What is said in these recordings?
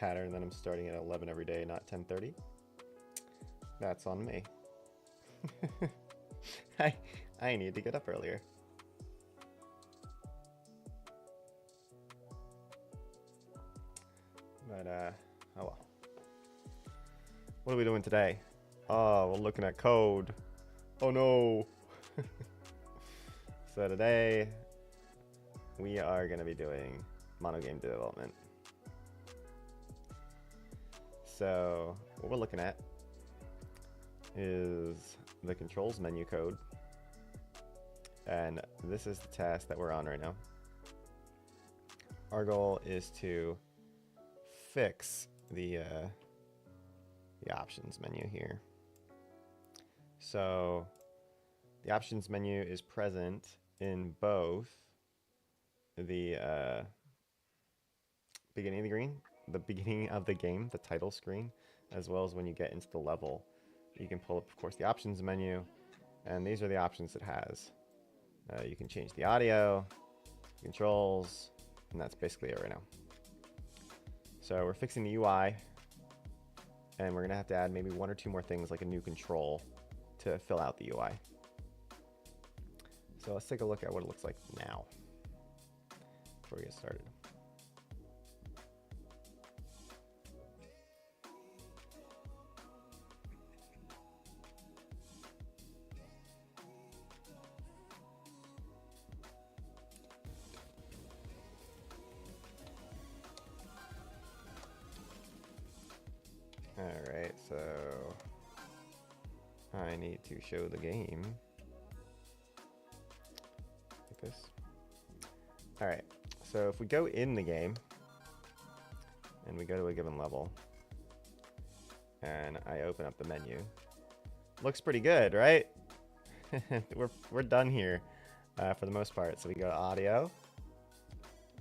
pattern that I'm starting at 11 every day, not 10:30. That's on me. I need to get up earlier. But, oh well. What are we doing today? Oh, we're looking at code. Oh no! So today, we are going to be doing monogame development. So, what we're looking at is the controls menu code. And this is the task that we're on right now. Our goal is to fix the options menu here. So the options menu is present in both the beginning of the game, the title screen, as well as when you get into the level. You can pull up, of course, the options menu, and these are the options it has. You can change the audio, controls, and that's basically it right now. So we're fixing the UI, and we're going to add maybe one or two more things like a new control to fill out the UI. So let's take a look at what it looks like now before we get started. Alright, so I need to show the game like this. Alright, so if we go in the game and we go to a given level and I open up the menu, looks pretty good, right? we're done here for the most part. So we go to audio.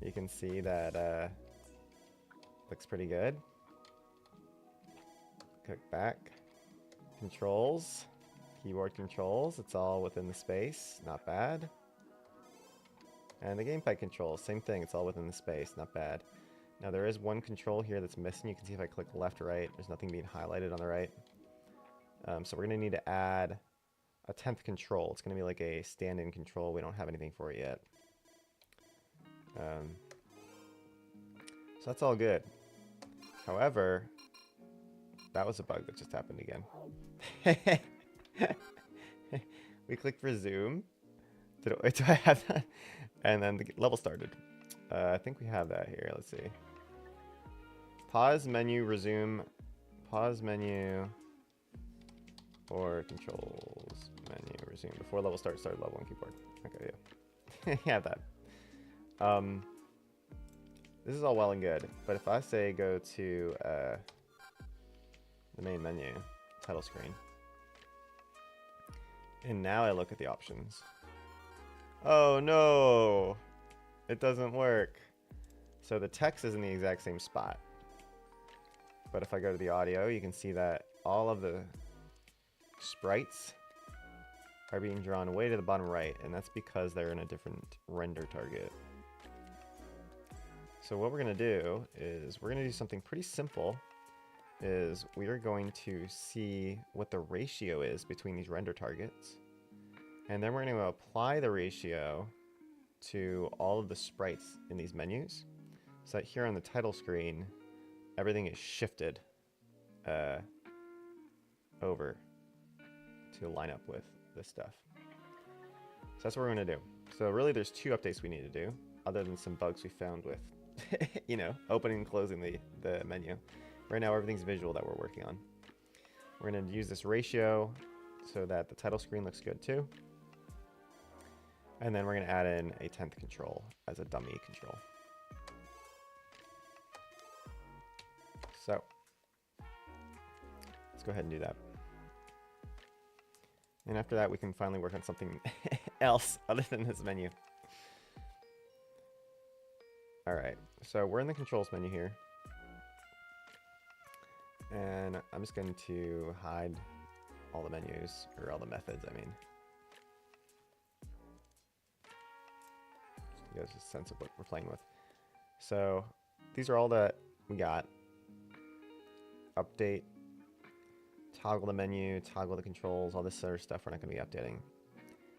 You can see that looks pretty good. Click back. Controls, keyboard controls, it's all within the space, not bad. And the gamepad controls, same thing, it's all within the space, not bad. Now there is one control here that's missing. You can see if I click left or right, there's nothing being highlighted on the right. So we're going to need to add a 10th control. It's going to be like a stand-in control. We don't have anything for it yet. So that's all good. However, that was a bug that just happened again. We clicked resume. Do I have that? And then the level started. I think we have that here. Let's see. Pause menu, resume. Pause menu. Or controls menu, resume. Before level starts, start level on keyboard. Okay, yeah. You have that. This is all well and good. But if I say go to the main menu, title screen. And now I look at the options. Oh no! It doesn't work. So the text is in the exact same spot. But if I go to the audio, you can see that all of the sprites are being drawn way to the bottom right, and that's because they're in a different render target. So what we're going to do is we're going to do something pretty simple. Is we are going to see what the ratio is between these render targets, and then we're going to apply the ratio to all of the sprites in these menus, so that here on the title screen everything is shifted over to line up with this stuff. So that's what we're going to do. So really there's two updates we need to do, other than some bugs we found with you know, opening and closing the menu. Right now, everything's visual that we're working on. We're going to use this ratio so that the title screen looks good too. And then we're going to add in a 10th control as a dummy control. So let's go ahead and do that. And after that, we can finally work on something else other than this menu. All right, so we're in the controls menu here. And I'm just going to hide all the menus, or all the methods, I mean. Just to give us a sense of what we're playing with. So these are all that we got. update, toggle the menu, toggle the controls, all this sort of stuff we're not going to be updating.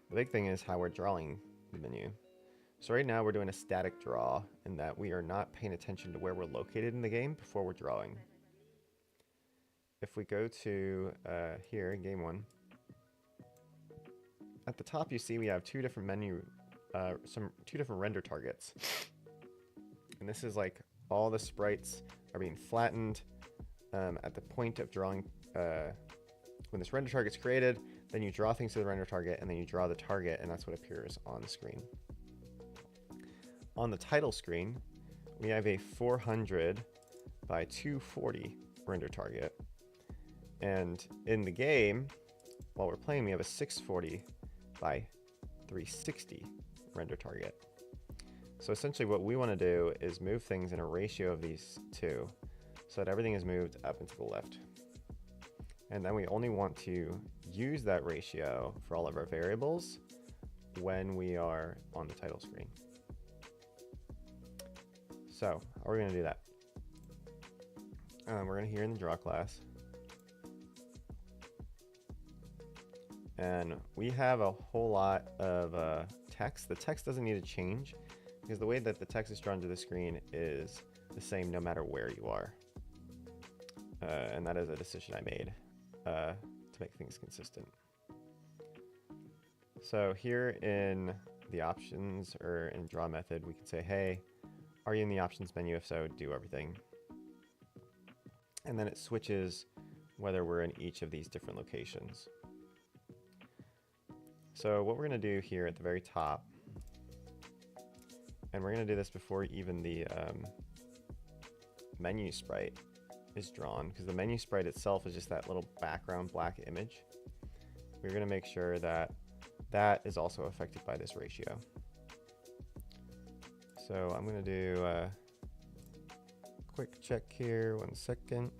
The big thing is how we're drawing the menu. So right now we're doing a static draw in that we are not paying attention to where we're located in the game before we're drawing. If we go to here in game 1, at the top you see we have two different render targets. And this is like all the sprites are being flattened at the point of drawing. When this render target's created, then you draw things to the render target, and then you draw the target, and that's what appears on the screen. On the title screen, we have a 400 by 240 render target. And in the game, while we're playing, we have a 640 by 360 render target. So essentially what we want to do is move things in a ratio of these two so that everything is moved up and to the left. And then we only want to use that ratio for all of our variables when we are on the title screen. So how are we going to do that? We're going to here in the draw class. And we have a whole lot of text. The text doesn't need to change because the way that the text is drawn to the screen is the same no matter where you are. And that is a decision I made to make things consistent. So here in the options or in draw method, we can say, hey, are you in the options menu? If so, do everything. And then it switches whether we're in each of these different locations. So what we're going to do here at the very top, and we're going to do this before even the menu sprite is drawn, because the menu sprite itself is just that little background black image. We're going to make sure that that is also affected by this ratio. So I'm going to do a quick check here, 1 second.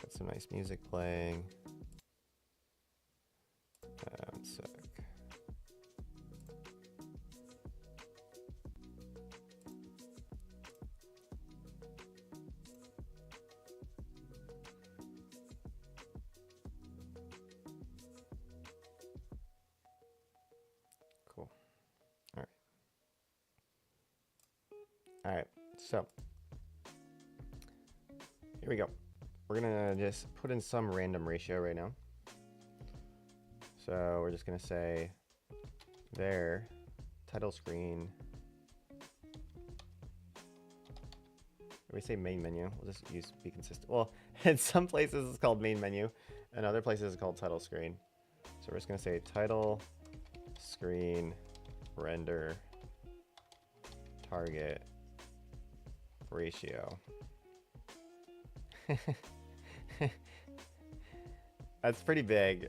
Got some nice music playing. 1 sec. Cool. All right. All right, so here we go. We're gonna just put in some random ratio right now. So we're just gonna say there, title screen. When we say main menu, we'll just be consistent. Well, in some places it's called main menu, and other places it's called title screen. So we're just gonna say title screen render target ratio. That's pretty big.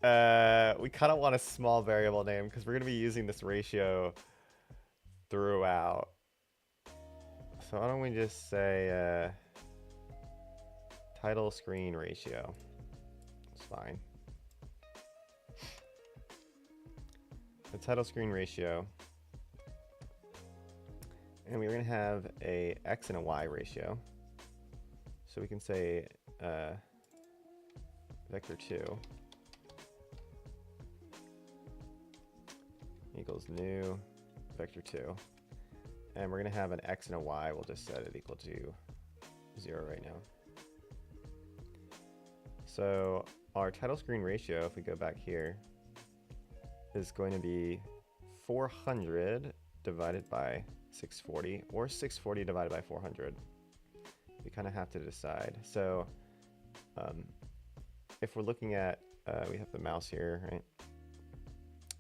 We kind of want a small variable name because we're going to be using this ratio throughout. So why don't we just say title screen ratio. It's fine. The title screen ratio. And we're going to have a X and a Y ratio. So we can say vector 2 equals new vector 2. And we're going to have an X and a Y. We'll just set it equal to 0 right now. So our title screen ratio, if we go back here, is going to be 400 divided by 640 or 640 divided by 400. We kind of have to decide. So if we're looking at, we have the mouse here, right?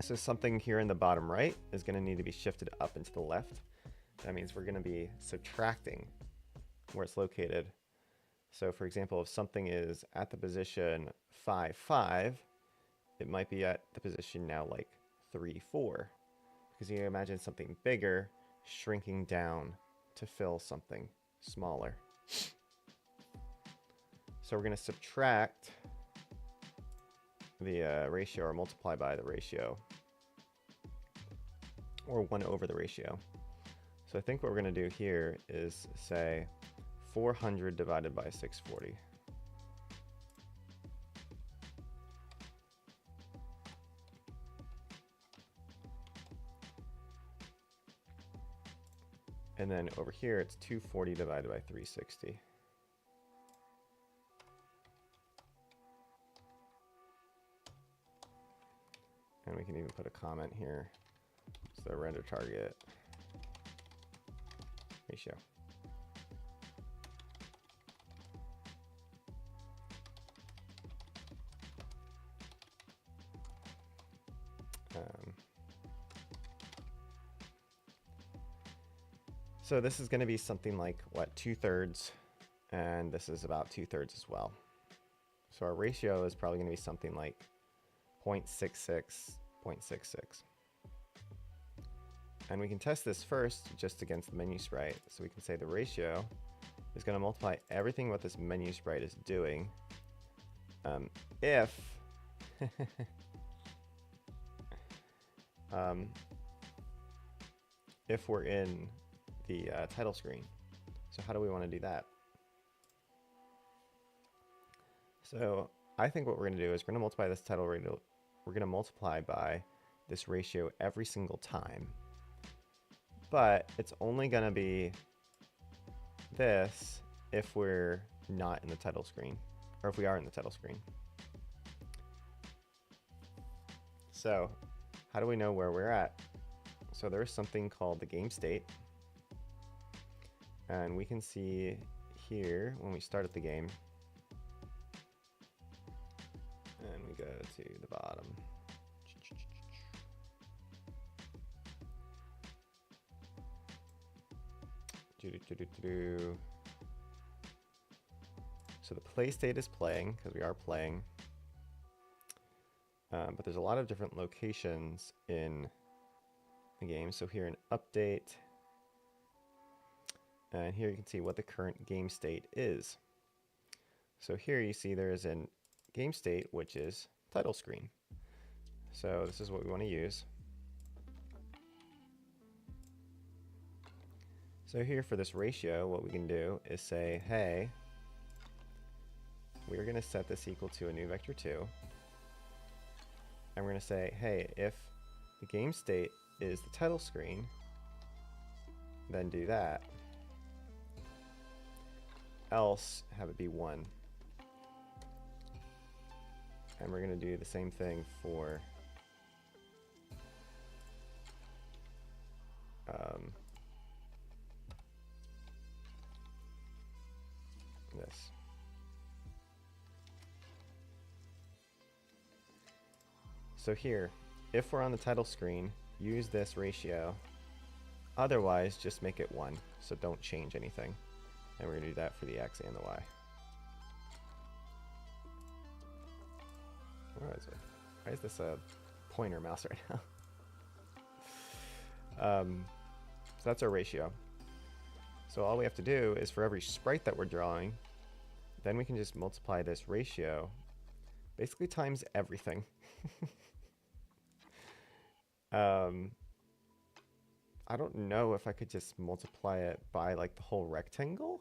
So something here in the bottom right is going to need to be shifted up and to the left. That means we're going to be subtracting where it's located. So for example, if something is at the position 5, 5, it might be at the position now like 3, 4. Because you can imagine something bigger shrinking down to fill something smaller. So we're going to subtract the ratio or multiply by the ratio, or 1 over the ratio. So I think what we're going to do here is say 400 divided by 640. And then over here, it's 240 divided by 360. And we can even put a comment here. So render target ratio. So this is going to be something like, what, 2/3, and this is about 2/3 as well. So our ratio is probably going to be something like 0.66, 0.66. And we can test this first just against the menu sprite. So we can say the ratio is going to multiply everything what this menu sprite is doing if if we're in the title screen. So how do we want to do that? So I think what we're going to do is we're going to multiply this title ratio. We're going to multiply by this ratio every single time. But it's only going to be this if we're not in the title screen, or if we are in the title screen. So how do we know where we're at? So there's something called the game state. And we can see here when we start at the game, and we go to the bottom. So the play state is playing, because we are playing. But there's a lot of different locations in the game. So here in update, and here you can see what the current game state is. So here you see there's a game state, which is title screen. So this is what we want to use. So here for this ratio, what we can do is say, hey, we're going to set this equal to a new vector 2. And we're going to say, hey, if the game state is the title screen, then do that. Else have it be 1. And we're going to do the same thing for this. So here, if we're on the title screen, use this ratio. Otherwise, just make it 1. So don't change anything. And we're going to do that for the X and the Y. Why is this a pointer mouse right now? So that's our ratio. So all we have to do is for every sprite that we're drawing, then we can just multiply this ratio basically times everything. I don't know if I could just multiply it by like the whole rectangle,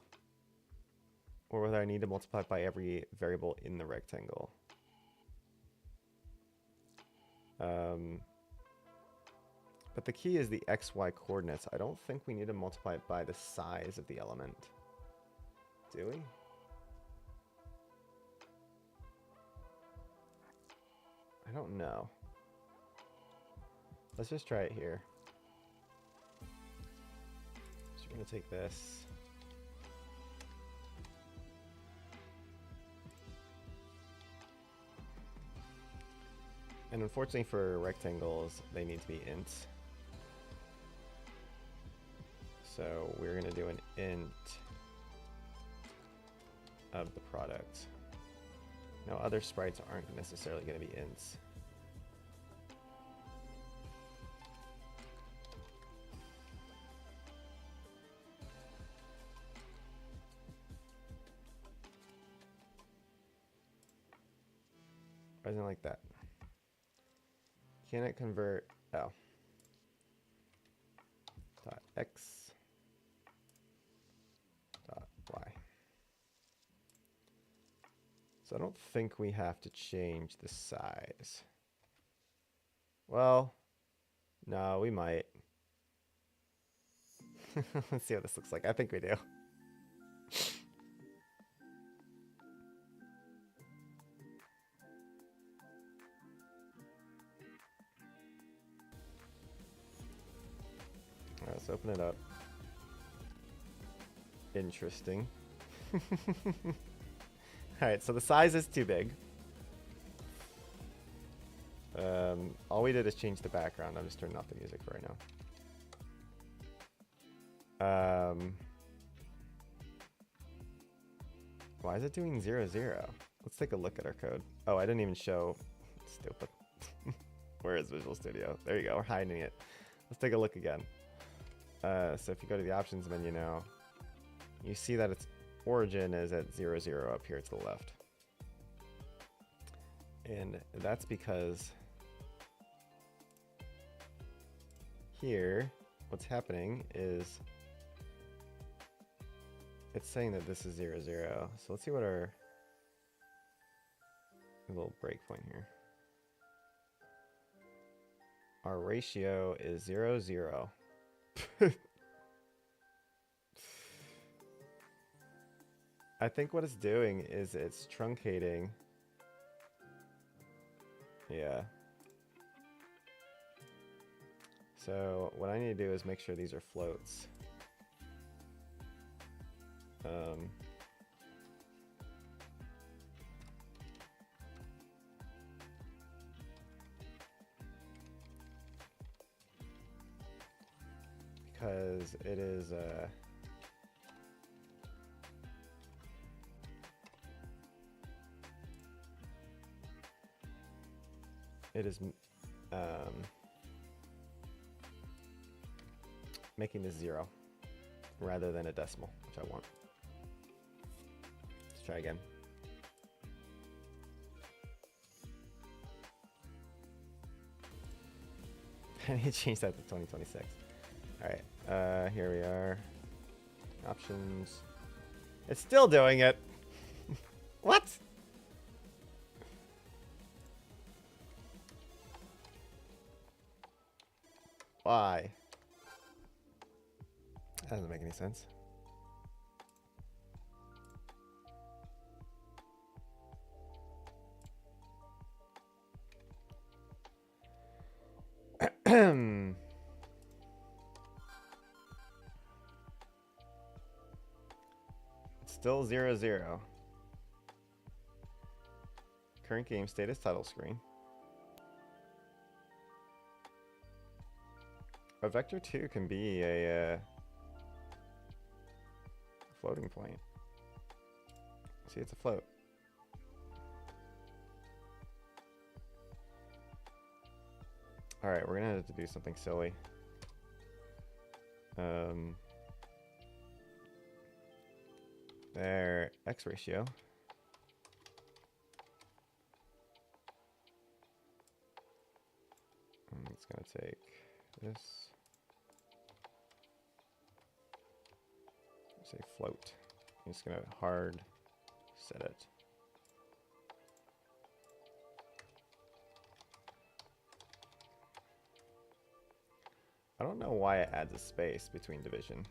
or whether I need to multiply it by every variable in the rectangle. But the key is the XY coordinates. I don't think we need to multiply it by the size of the element. Do we? I don't know. Let's just try it here. So we're going to take this. And unfortunately for rectangles, they need to be ints. So we're going to do an int of the product. Now other sprites aren't necessarily going to be ints. Why isn't it like that? Can it convert dot x dot y? So I don't think we have to change the size. Well, no, we might. Let's see what this looks like. I think we do. Alright, let's open it up. Interesting. Alright, so the size is too big. All we did is change the background. I'm just turning off the music for right now. Why is it doing 0, 0? Let's take a look at our code. Oh, I didn't even show. Stupid. Where is Visual Studio? There you go. We're hiding it. Let's take a look again. So if you go to the options menu now, you see that its origin is at 0, 0 up here to the left. And that's because here, what's happening is it's saying that this is 0, 0. So let's see what our little breakpoint here. Our ratio is 0, 0. I think what it's doing is it's truncating. Yeah. So what I need to do is make sure these are floats. Because it is making this 0 rather than a decimal, which I want. Let's try again. I need to change that to 2026. Alright, here we are. Options. It's still doing it. What? Why? That doesn't make any sense. It's still 0, 0. Current game status title screen. A vector 2 can be a floating point. See, it's a float. Alright, we're gonna have to do something silly. Their X ratio. It's gonna take this. Say float. I'm just gonna hard set it. I don't know why it adds a space between division.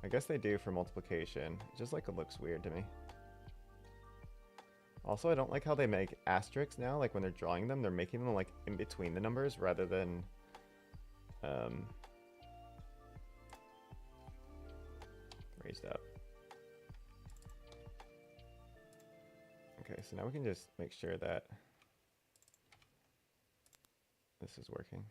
I guess they do for multiplication. Just like it looks weird to me. Also, I don't like how they make asterisks now. Like when they're drawing them, they're making them like in between the numbers rather than raised up. Okay, so now we can just make sure that this is working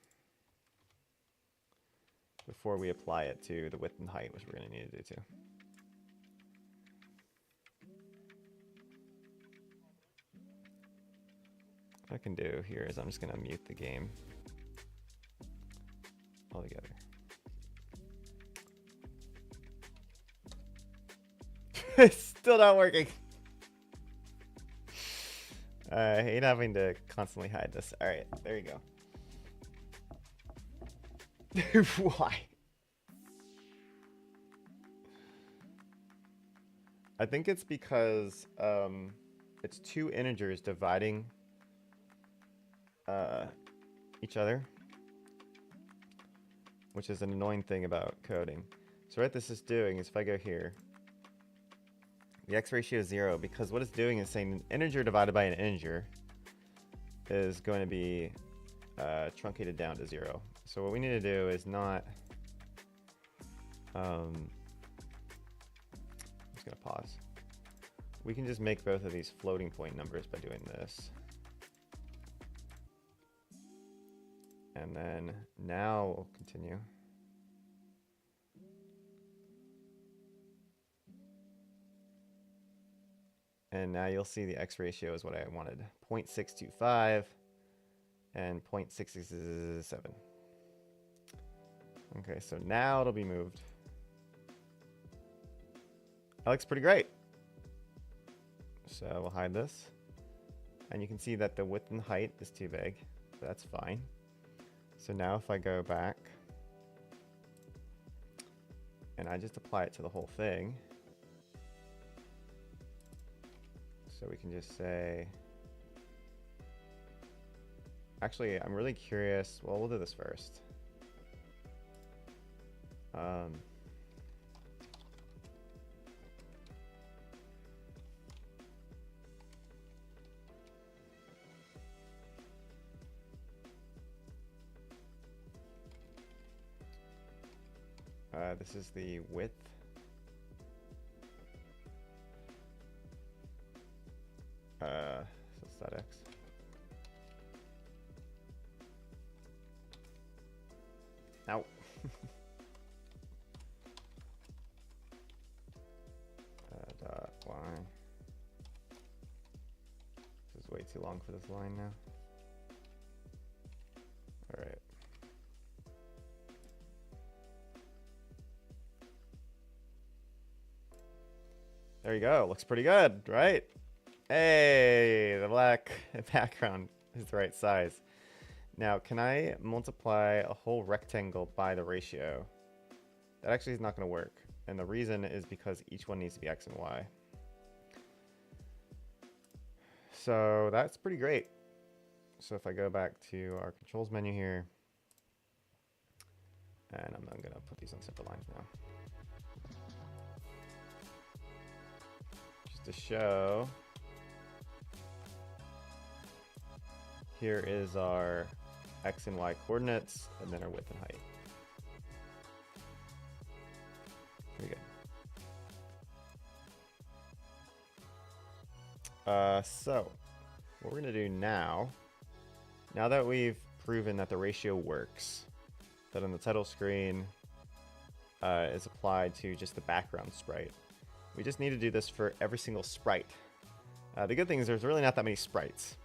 before we apply it to the width and height, which we're going to need to do too. What I can do here is I'm just going to mute the game altogether. It's still not working. I hate having to constantly hide this. All right, there you go. Why? I think it's because it's two integers dividing each other, which is an annoying thing about coding. So what this is doing is if I go here, the x ratio is 0 because what it's doing is saying an integer divided by an integer is going to be truncated down to 0. So what we need to do is not... I'm just going to pause. We can just make both of these floating point numbers by doing this. And then now we'll continue. And now you'll see the x ratio is what I wanted. 0.625 and 0.667. Okay, so now it'll be moved. That looks pretty great. So we'll hide this. And you can see that the width and height is too big. So that's fine. So now if I go back and I just apply it to the whole thing. So we can just say, actually, I'm really curious. Well, we'll do this first. This is the width. So it's that x. Ow. Dot y. This is way too long for this line now. All right. There you go. Looks pretty good, right? Hey, the black background is the right size. Now, can I multiply a whole rectangle by the ratio? That actually is not going to work. And the reason is because each one needs to be x and y. So that's pretty great. So if I go back to our controls menu here, and I'm going to put these on separate lines now. Just to show, here is our x and y coordinates, and then our width and height. Pretty good. So what we're going to do now that we've proven that the ratio works, that on the title screen is applied to just the background sprite, we just need to do this for every single sprite. The good thing is there's really not that many sprites.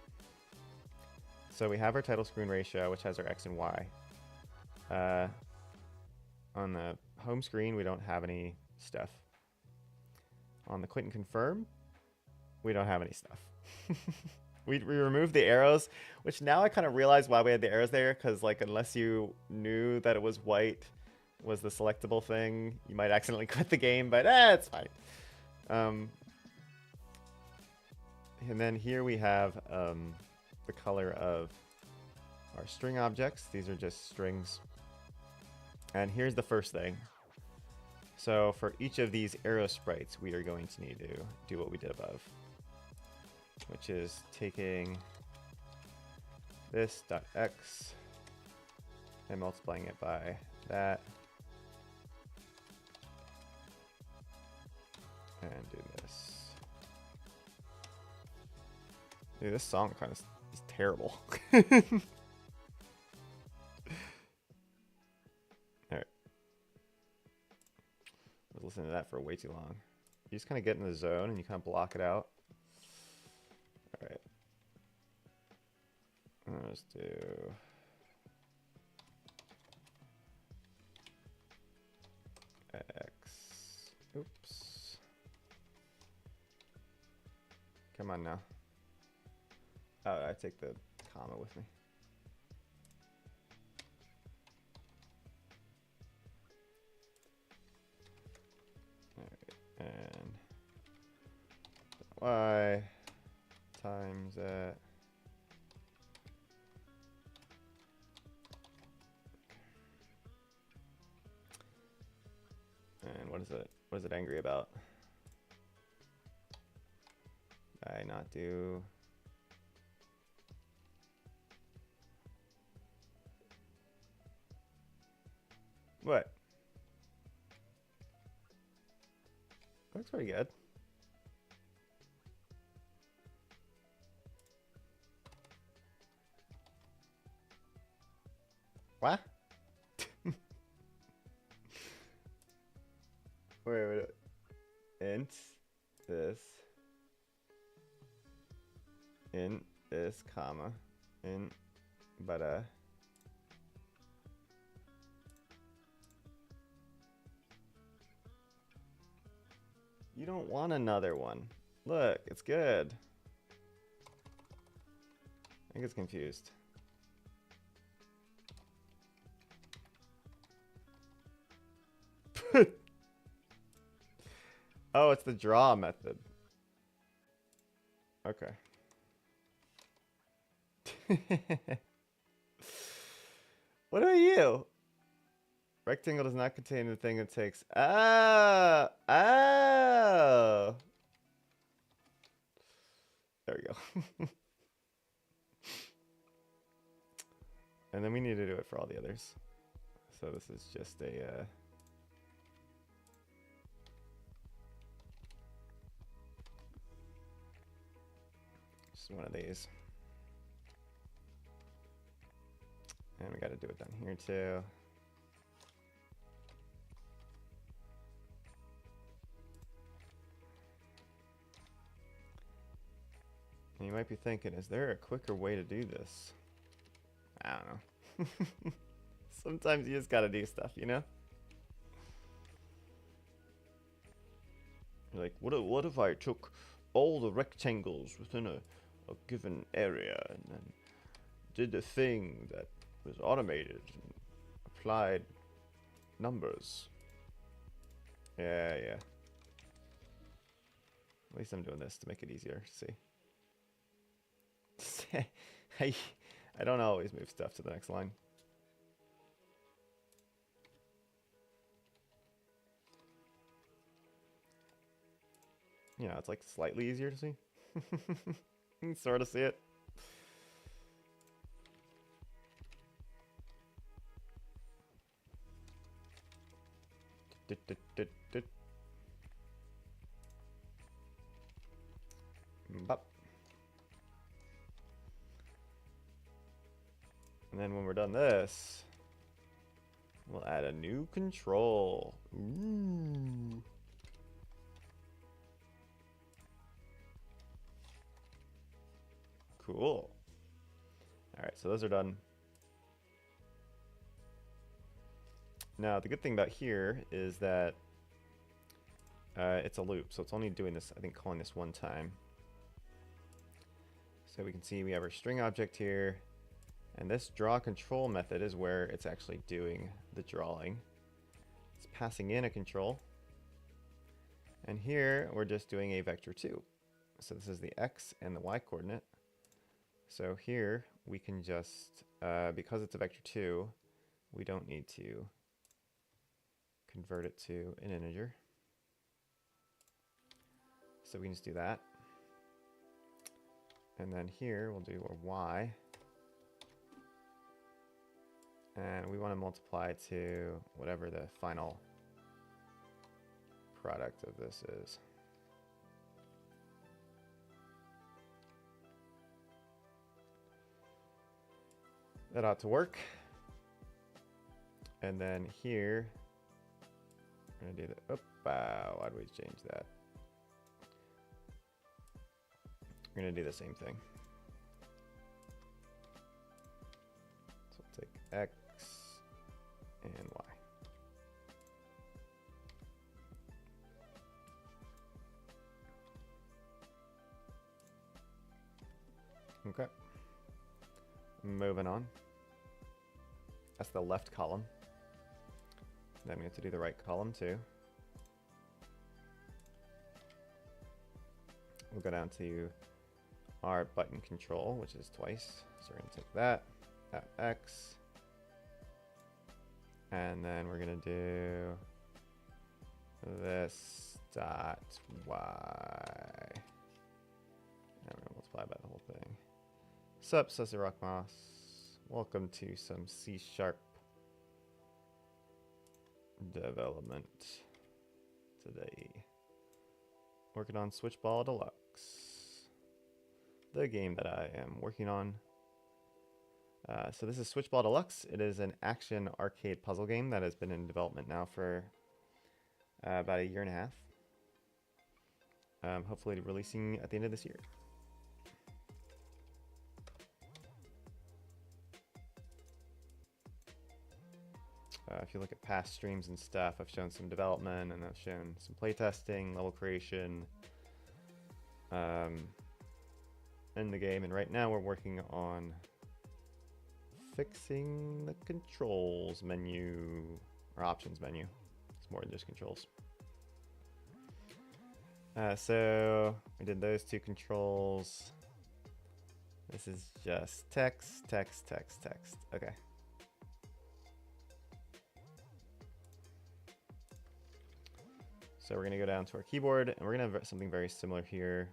So we have our title screen ratio, which has our x and y. On the home screen, we don't have any stuff. On the quit and confirm, we don't have any stuff. We removed the arrows, which now I kind of realize why we had the arrows there, because like unless you knew that it was white was the selectable thing, you might accidentally quit the game, but it's fine. And then here we have the color of our string objects. These are just strings. And here's the first thing. So for each of these arrow sprites, we are going to need to do what we did above, which is taking this .x and multiplying it by that, and do this. Dude, this song kind of is terrible. Alright. I was listening to that for way too long. You just kind of get in the zone and you kind of block it out. Alright. Let's do... X. Oops. Come on now. Oh, I take the comma with me. Alright, and y times and what is it? What is it angry about? I not do. What? Looks pretty good. What? wait. Int this, comma, but you don't want another one. Look, it's good. I think it's confused. Oh, it's the draw method. Okay. What are you? Rectangle does not contain the thing it takes. Oh! Oh! There we go. And then we need to do it for all the others. So this is just a... just one of these. And we got to do it down here too. And you might be thinking, is there a quicker way to do this? I don't know. Sometimes you just gotta do stuff, you know? You're like, what if I took all the rectangles within a given area and then did the thing that was automated and applied numbers? Yeah. At least I'm doing this to make it easier to see. I don't always move stuff to the next line. You know, it's like slightly easier to see. You can sort of see it. Bop. And then when we're done this, we'll add a new control. Ooh. Cool. All right, so those are done. Now, the good thing about here is that it's a loop, so it's only doing this, I think, calling this one time. So we can see we have our string object here, and this draw control method is where it's actually doing the drawing. It's passing in a control, and here we're just doing a vector 2. So this is the x and the y coordinate. So here we can just, because it's a vector 2, we don't need to convert it to an integer. So we can just do that. And then here we'll do a y. And we want to multiply to whatever the final product of this is. That ought to work. And then here, we're going to do the, why do we change that? We're going to do the same thing. So we'll take x and y. Okay. Moving on. That's the left column. Then we have to do the right column too. we'll go down to our button control, which is twice. So we're going to take that, X, and then we're going to do this dot Y. And we're going to multiply by the whole thing. Sup, Sussy Rock Moss. Welcome to some C# development today. Working on Switchball Deluxe, the game that I am working on. So this is Switchball Deluxe. It is an action arcade puzzle game that has been in development now for about 1.5 years. Hopefully releasing at the end of this year. If you look at past streams and stuff, I've shown some development and I've shown some playtesting, level creation in the game. And right now we're working on fixing the controls menu, or options menu. It's more than just controls. So we did those 2 controls. This is just text, text, text, text. Okay. So we're going to go down to our keyboard, and we're going to have something very similar here.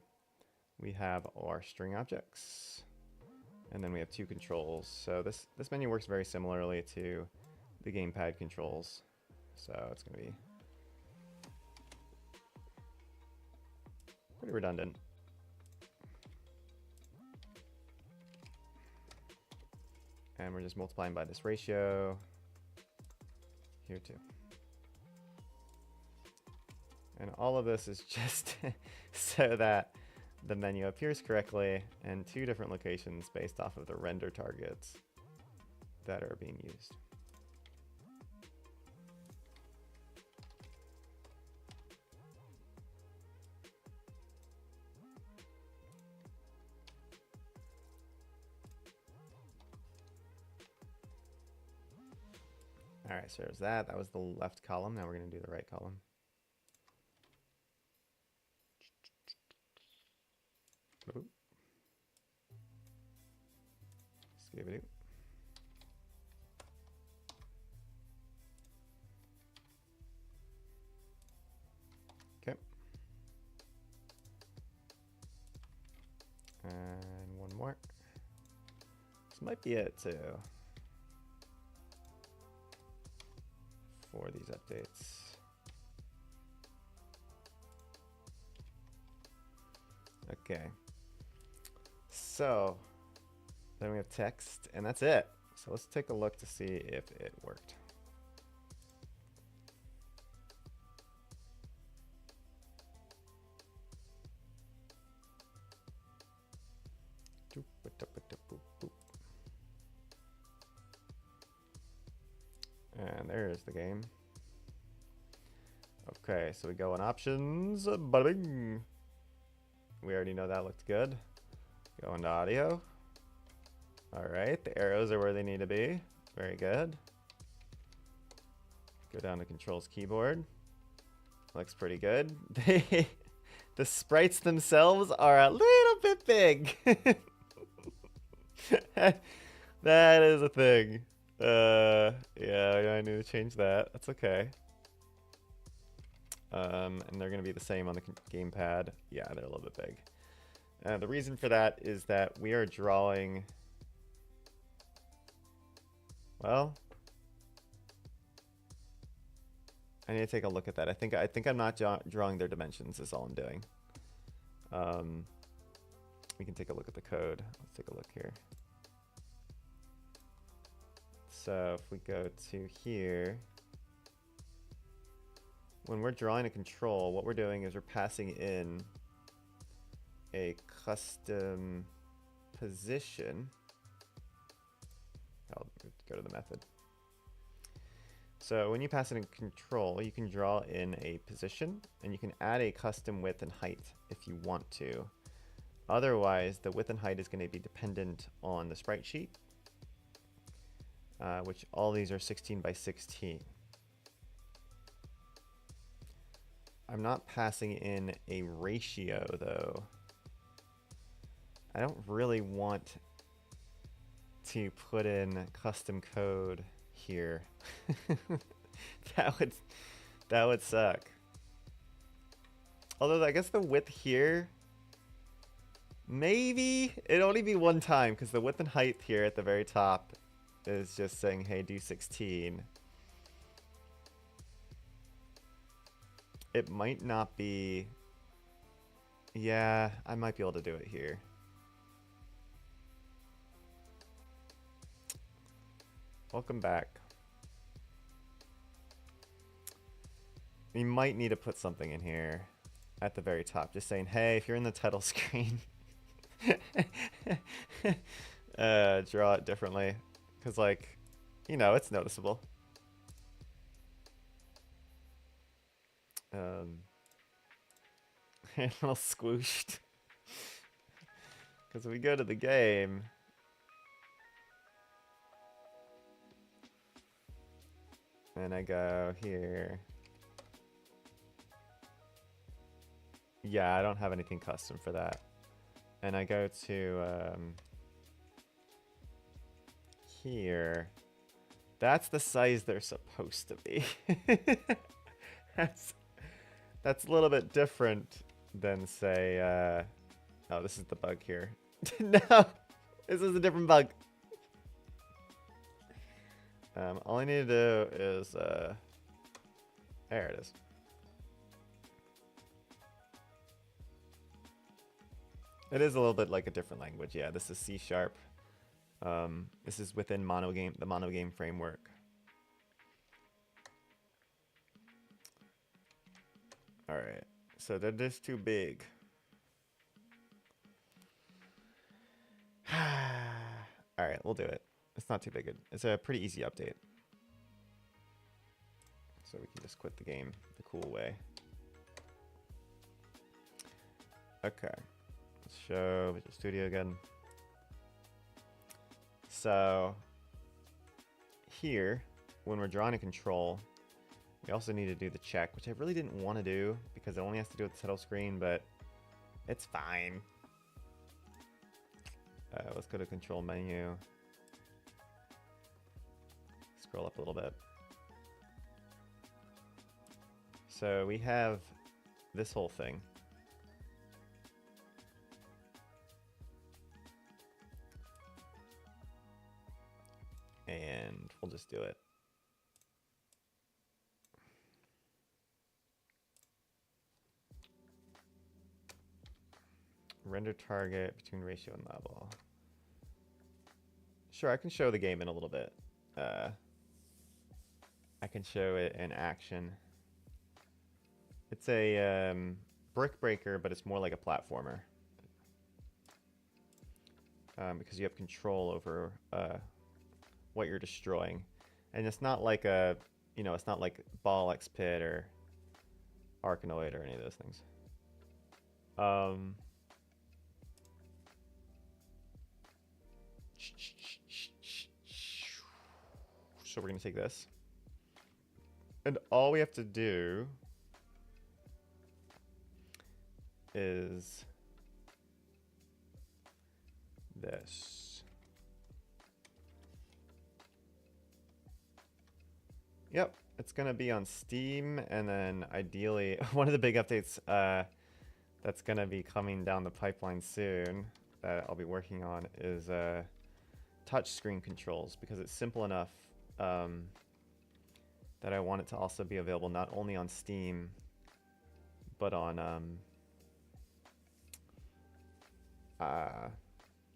We have our string objects, and then we have 2 controls. So this menu works very similarly to the gamepad controls. So it's going to be pretty redundant. And we're just multiplying by this ratio here too. And all of this is just so that the menu appears correctly in 2 different locations based off of the render targets that are being used. All right, so there's that. That was the left column. Now we're going to do the right column. Skibidi. Okay. And one more. This might be it too for these updates. Okay. So then we have text, and that's it. So let's take a look to see if it worked. And there's the game. Okay, so we go on options. Bada-bing. We already know that looked good. Go into audio. All right, the arrows are where they need to be. Very good. Go down to controls keyboard. Looks pretty good. The sprites themselves are a little bit big. That is a thing. Yeah, I need to change that. That's okay. And they're going to be the same on the gamepad. Yeah, they're a little bit big. The reason for that is that we are drawing... Well, I need to take a look at that. I think I'm not drawing their dimensions is all I'm doing. We can take a look at the code. Let's take a look here. So if we go to here, when we're drawing a control, what we're doing is we're passing in a custom position. I'll go to the method. So when you pass in a control, you can draw in a position, and you can add a custom width and height if you want to. Otherwise, the width and height is going to be dependent on the sprite sheet, which all these are 16 by 16. I'm not passing in a ratio though I don't really want to put in custom code here. That would suck. Although I guess the width here, maybe it'd only be one time because the width and height here at the very top is just saying, hey, do 16. It might not be. Yeah, I might be able to do it here. Welcome back. You might need to put something in here at the very top, just saying, hey, if you're in the title screen, draw it differently. Because, like, you know, it's noticeable. A little squooshed. Because we go to the game. And I go here. Yeah, I don't have anything custom for that. And I go to here. That's the size they're supposed to be. That's a little bit different than, say, oh, this is the bug here. No, this is a different bug. All I need to do is, there it is. It is a little bit like a different language. Yeah, this is C#. This is within the Monogame framework. All right, so they're just too big. All right, we'll do it. It's not too big. It's a pretty easy update. So we can just quit the game the cool way. Okay. Let's show Visual Studio again. So here, when we're drawing a control, we also need to do the check, which I really didn't want to do because it only has to do with the title screen, but it's fine. Let's go to control menu. Scroll up a little bit. So we have this whole thing. And we'll just do it. Render target between ratio and level. Sure, I can show the game in a little bit. I can show it in action. It's a brick breaker, but it's more like a platformer. Because you have control over what you're destroying. And it's not like a, you know, it's not like Ball X Pit or Arkanoid or any of those things. So we're going to take this. And all we have to do is this. Yep, it's going to be on Steam, and then ideally, one of the big updates that's going to be coming down the pipeline soon that I'll be working on is touchscreen controls, because it's simple enough that I want it to also be available not only on Steam, but on,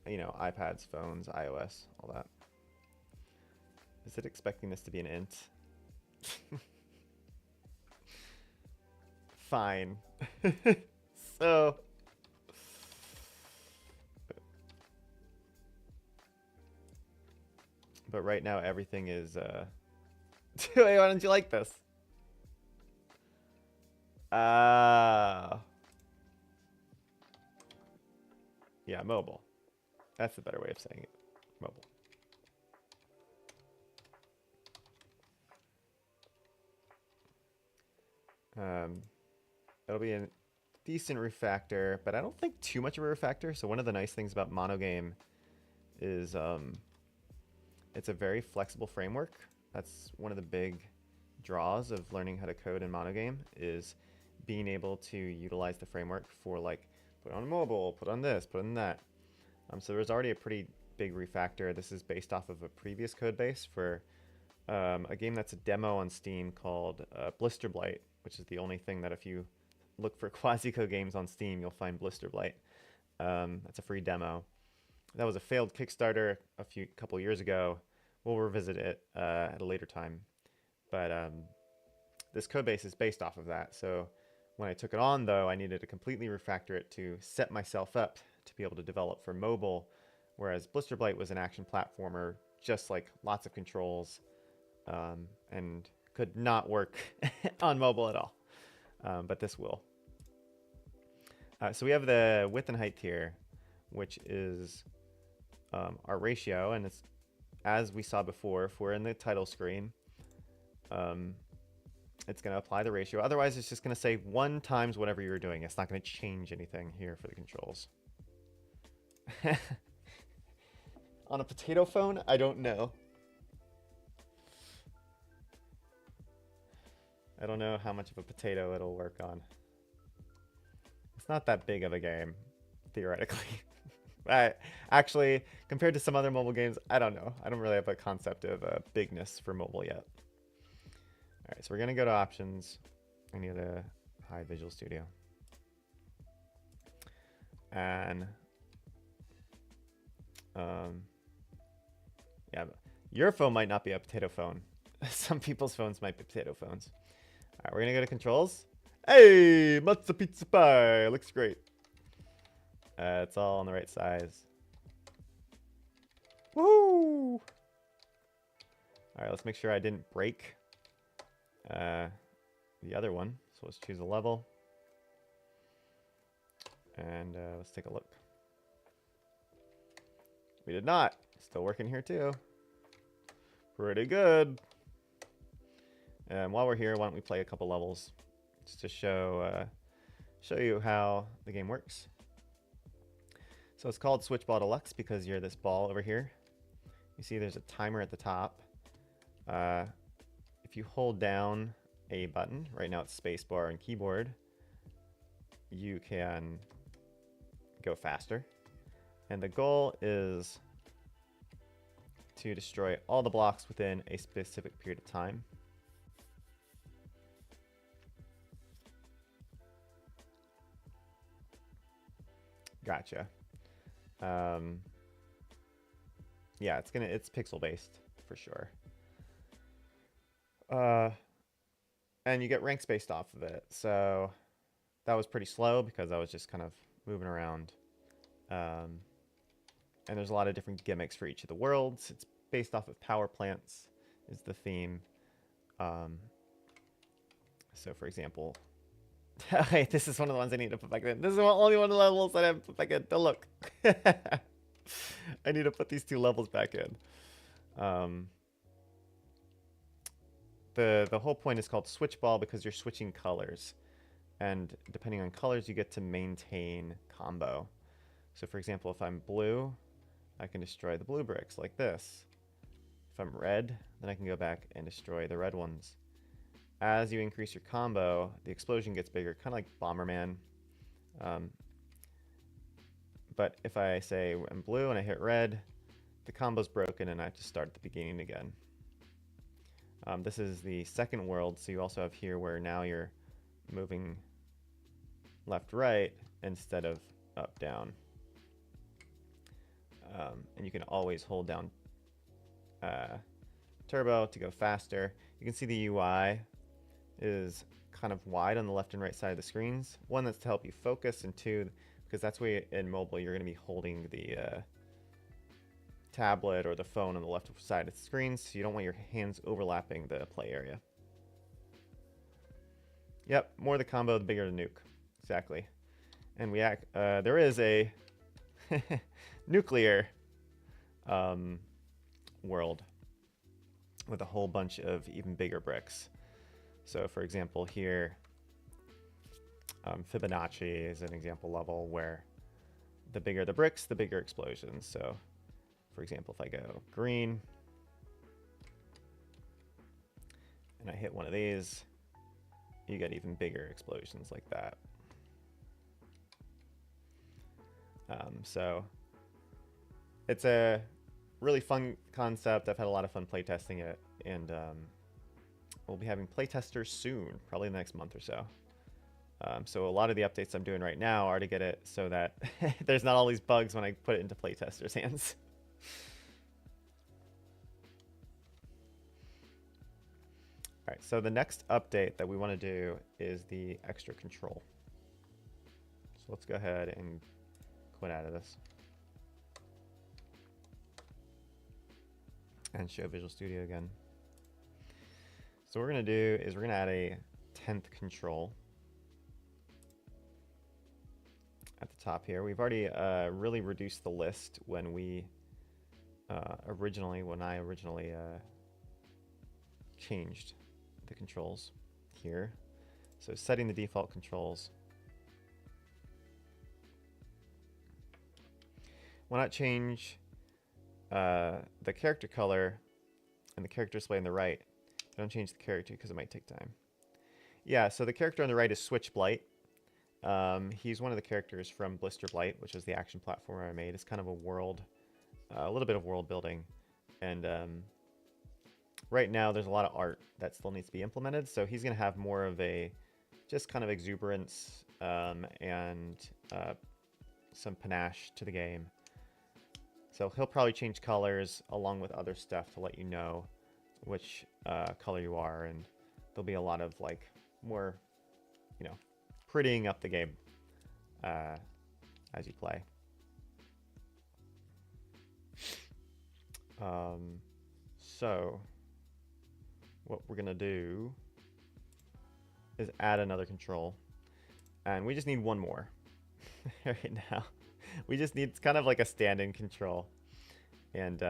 you know, iPads, phones, iOS, all that. Is it expecting this to be an int? Fine. So but right now everything is wait, why don't you like this? Yeah, mobile. That's the better way of saying it. Mobile. It'll be in decent refactor, but I don't think too much of a refactor. So one of the nice things about Monogame is it's a very flexible framework. That's one of the big draws of learning how to code in Monogame, is being able to utilize the framework for, like, put on mobile, put on this, put on that. So there's already a pretty big refactor. This is based off of a previous code base for a game that's a demo on Steam called Blister Blight, which is the only thing that if you look for Quasico games on Steam, you'll find Blister Blight. That's a free demo. That was a failed Kickstarter a couple years ago. We'll revisit it at a later time. But this code base is based off of that. So when I took it on, though, I needed to completely refactor it to set myself up to be able to develop for mobile, whereas Blister Blight was an action platformer, just like lots of controls, and could not work on mobile at all. But this will. So we have the width and height here, which is our ratio, and it's, as we saw before, if we're in the title screen, it's going to apply the ratio. Otherwise, it's just going to say 1 times whatever you're doing. It's not going to change anything here for the controls. On a potato phone? I don't know. I don't know how much of a potato it'll work on. It's not that big of a game, theoretically. Actually, compared to some other mobile games, I don't know. I don't really have a concept of bigness for mobile yet. All right, so we're going to go to options. I need a high Visual Studio. And yeah, your phone might not be a potato phone. Some people's phones might be potato phones. All right, we're going to go to controls. Hey, matzo pizza pie. Looks great. It's all on the right size. Woo! All right, let's make sure I didn't break the other one. So let's choose a level. And let's take a look. We did not. Still working here too. Pretty good. And while we're here, why don't we play a couple levels just to show you how the game works. So it's called Switch Ball Deluxe because you're this ball over here. You see there's a timer at the top. If you hold down a button, right now it's spacebar and keyboard, you can go faster. And the goal is to destroy all the blocks within a specific period of time. Gotcha. Yeah, it's pixel based for sure. And you get ranks based off of it. So that was pretty slow because I was just kind of moving around. And there's a lot of different gimmicks for each of the worlds. It's based off of power plants is the theme. So for example, hey, this is one of the ones I need to put back in. This is the only one of the levels that I have to put back in. Don't look. I need to put these 2 levels back in. The whole point is called Switch Ball because you're switching colors. And depending on colors, you get to maintain combo. So for example, if I'm blue, I can destroy the blue bricks like this. If I'm red, then I can go back and destroy the red ones. As you increase your combo, the explosion gets bigger, kind of like Bomberman. But if I say I'm blue and I hit red, the combo's broken and I have to start at the beginning again. This is the second world, so you also have here where now you're moving left, right instead of up, down. And you can always hold down turbo to go faster. You can see the UI is kind of wide on the left and right side of the screens. 1, that's to help you focus, and 2, because that's where in mobile you're going to be holding the tablet or the phone on the left side of the screen, so you don't want your hands overlapping the play area. Yep, more the combo, the bigger the nuke. Exactly. And there is a nuclear world with a whole bunch of even bigger bricks. So for example here, Fibonacci is an example level where the bigger the bricks, the bigger explosions. So, for example, if I go green and I hit one of these, you get even bigger explosions like that. So it's a really fun concept. I've had a lot of fun playtesting it, and we'll be having playtesters soon, probably in the next month or so. So a lot of the updates I'm doing right now are to get it so that there's not all these bugs when I put it into playtesters' hands. All right, so the next update that we want to do is the extra control. So let's go ahead and quit out of this and show Visual Studio again. So what we're going to do is we're going to add a 10th control at the top here. We've already really reduced the list when we when I originally changed the controls here. So setting the default controls. Why not change the character color and the character display on the right? Don't change the character because it might take time. Yeah, so the character on the right is Switch Blight. He's one of the characters from Blister Blight, which is the action platformer I made. It's kind of a world, a little bit of world building. And right now there's a lot of art that still needs to be implemented. So he's going to have more of a just kind of exuberance and some panache to the game. So he'll probably change colors along with other stuff to let you know which color you are. And there'll be a lot of like more, you know, prettying up the game as you play. So what we're gonna do is add another control, and we just need one more right now. We just need, it's kind of like a stand-in control, and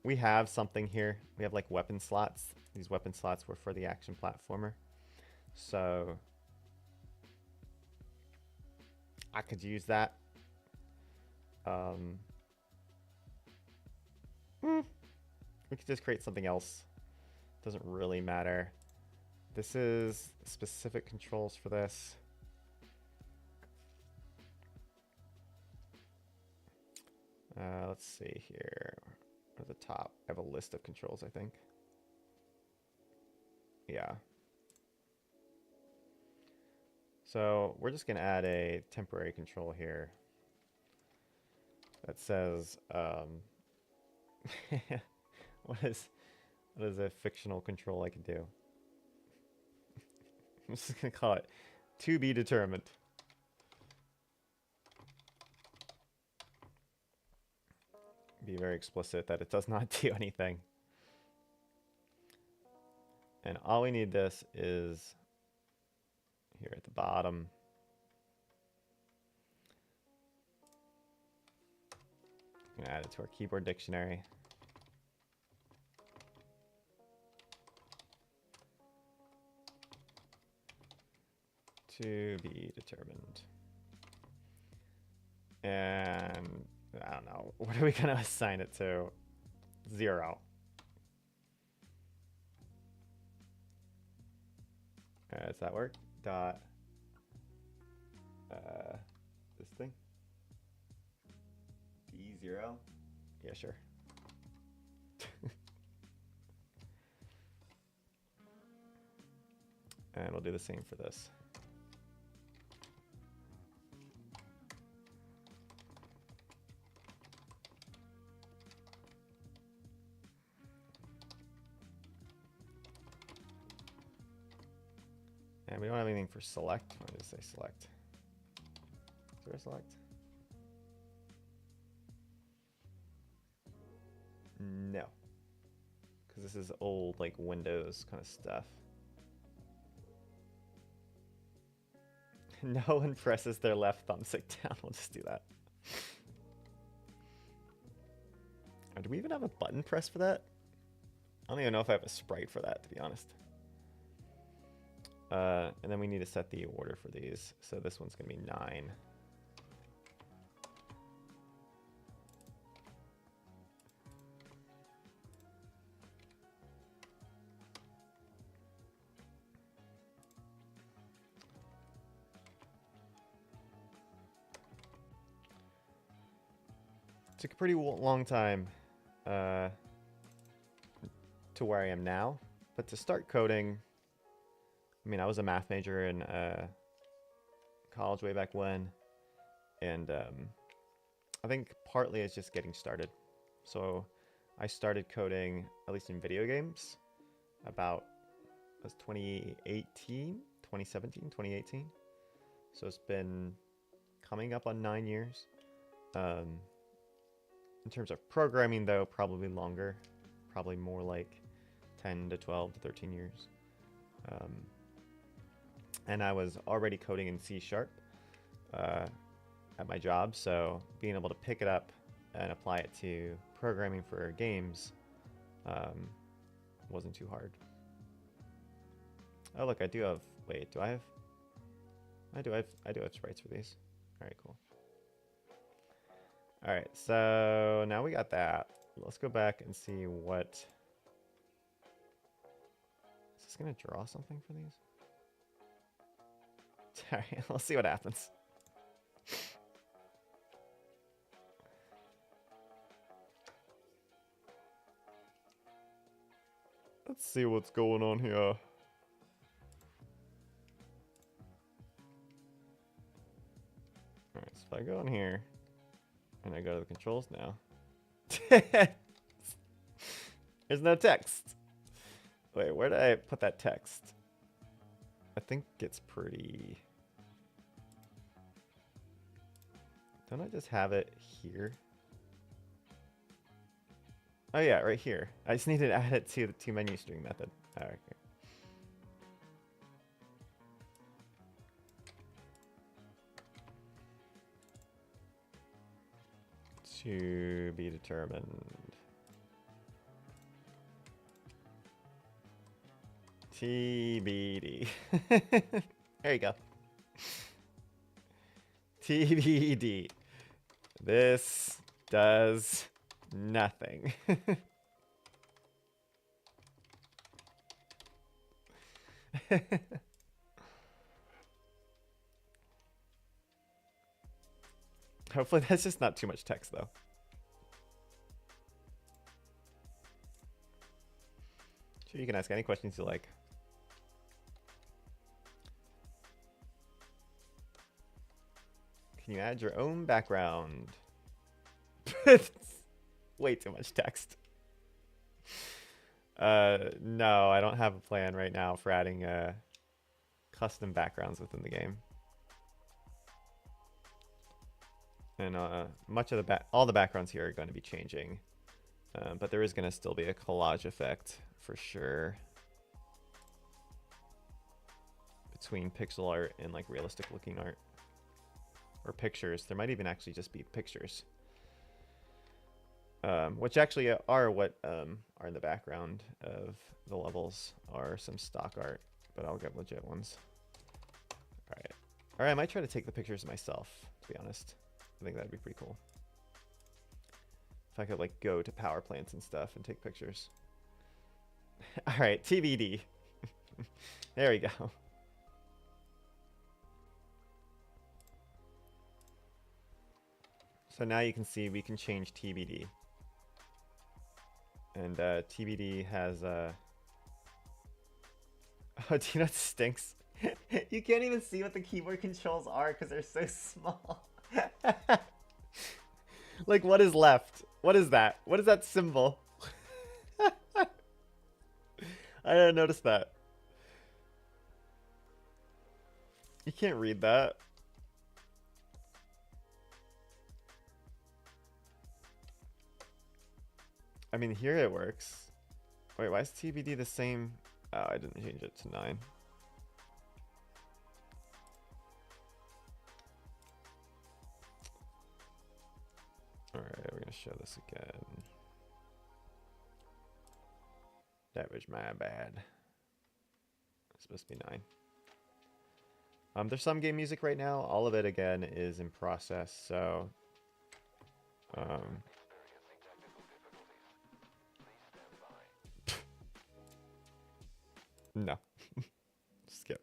we have something here. We have like weapon slots. These weapon slots were for the action platformer, so I could use that. We could just create something else. Doesn't really matter. This is specific controls for this. Let's see here. At the top, I have a list of controls, I think. Yeah. So we're just going to add a temporary control here that says, what is a fictional control I can do? I'm just going to call it to be determined. Be very explicit that it does not do anything. And all we need this is here at the bottom. I'm gonna add it to our keyboard dictionary. To be determined. And I don't know, what are we gonna assign it to? 0. Does that work? Dot this thing? D0? Yeah, sure. And we'll do the same for this. And we don't have anything for select. I'll just say select. Is there a select? No. Because this is old, like, Windows kind of stuff. No one presses their left thumbstick down. We'll just do that. Oh, do we even have a button press for that? I don't even know if I have a sprite for that, to be honest. And then we need to set the order for these. So this one's going to be 9. Took a pretty long time to where I am now. But to start coding, I mean, I was a math major in college way back when. And I think partly it's just getting started. So I started coding, at least in video games, about 2018, 2017, 2018. So it's been coming up on 9 years. In terms of programming, though, probably longer. Probably more like 10 to 12 to 13 years. And I was already coding in C# at my job, so being able to pick it up and apply it to programming for games wasn't too hard. Oh, look, I do have... Wait, do I have... I do have sprites for these. Alright, cool. Alright, so now we got that. Let's go back and see what... Is this going to draw something for these? Alright, let's see what happens. Let's see what's going on here. Alright, so if I go in here, and I go to the controls now, there's no text. Wait, where did I put that text? I think it's pretty... Don't I just have it here? Oh yeah, right here. I just needed to add it to the toMenuString method. All right. To be determined. TBD. There you go. TBD. This does nothing. Hopefully that's just not too much text, though. Sure, you can ask any questions you like. Can you add your own background? Way too much text. No, I don't have a plan right now for adding custom backgrounds within the game. And all the backgrounds here are going to be changing, but there is going to still be a collage effect for sure between pixel art and like realistic looking art or pictures. There might even actually just be pictures, which actually are what are in the background of the levels are some stock art, but I'll get legit ones. All right, I might try to take the pictures myself, to be honest. I think that'd be pretty cool. If I could like go to power plants and stuff and take pictures. All right, TBD. There we go. So now you can see we can change TBD. And TBD has oh, do you know what stinks? You can't even see what the keyboard controls are because they're so small. Like, what is left? What is that? What is that symbol? I didn't notice that. You can't read that. I mean, here it works. Wait, why is TBD the same? Oh, I didn't change it to 9. Alright, we're gonna show this again. That was my bad. It's supposed to be 9. There's some game music right now. All of it, again, is in process, so... no. Skip.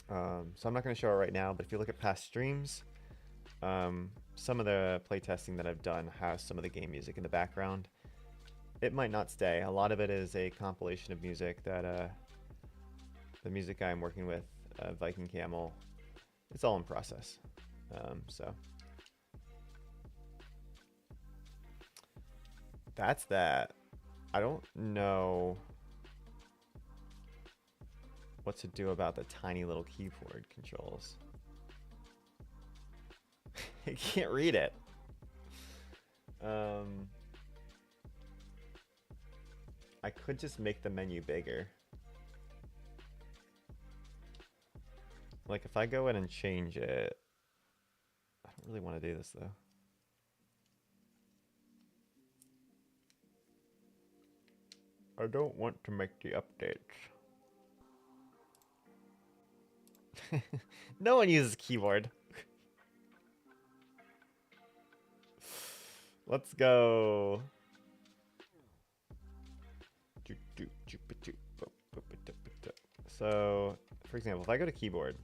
So I'm not going to show it right now, but if you look at past streams, some of the playtesting that I've done has some of the game music in the background. It might not stay. A lot of it is a compilation of music that the music guy I'm working with, Viking Camel, it's all in process. So that's that. I don't know what to do about the tiny little keyboard controls. I can't read it. I could just make the menu bigger. Like if I go in and change it, I don't really want to do this though. I don't want to make the updates. No one uses keyboard. Let's go. So, for example, if I go to keyboard,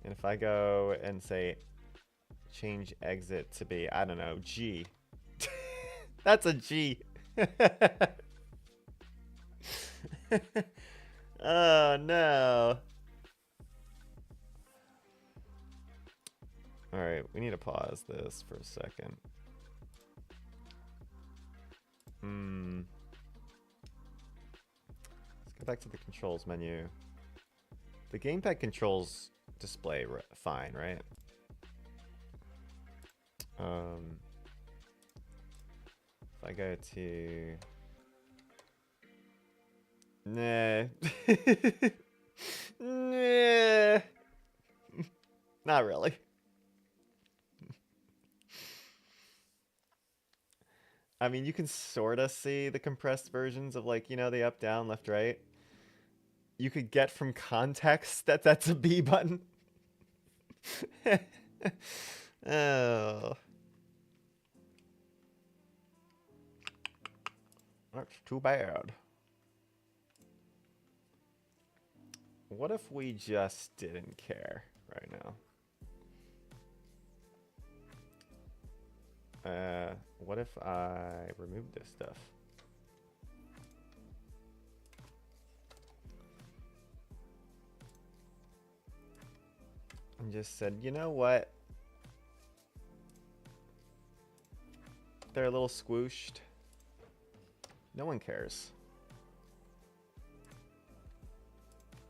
and if I go and say change exit to be, I don't know, G. That's a G. Oh no. Alright, we need to pause this for a second. Let's go back to the controls menu. The gamepad controls display fine, right? If I go to... Nah. Nah. Not really. I mean, you can sort of see the compressed versions of, like, you know, the up, down, left, right. You could get from context that that's a B button. Oh. That's too bad. What if we just didn't care right now? What if I remove this stuff? And just said, you know what? They're a little squooshed. No one cares.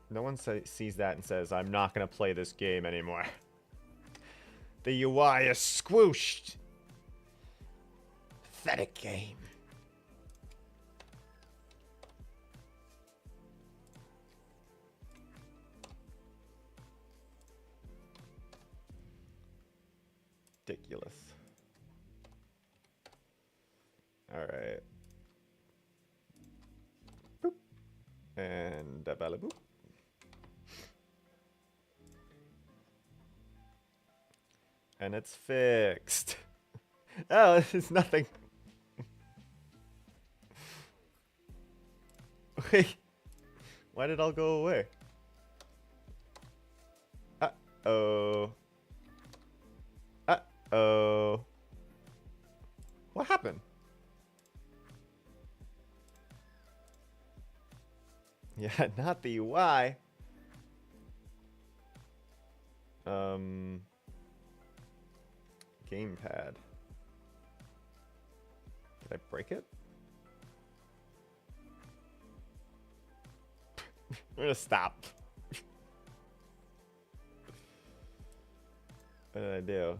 No one sees that and says, I'm not going to play this game anymore. The UI is squooshed. Pathetic game. Ridiculous. Alright. Boop. And bala boop. And it's fixed. Oh, it's nothing. Wait. Why did it all go away? Uh-oh. Uh-oh. What happened? Yeah, not the UI. Gamepad. Did I break it? I'm gonna stop. What did I do?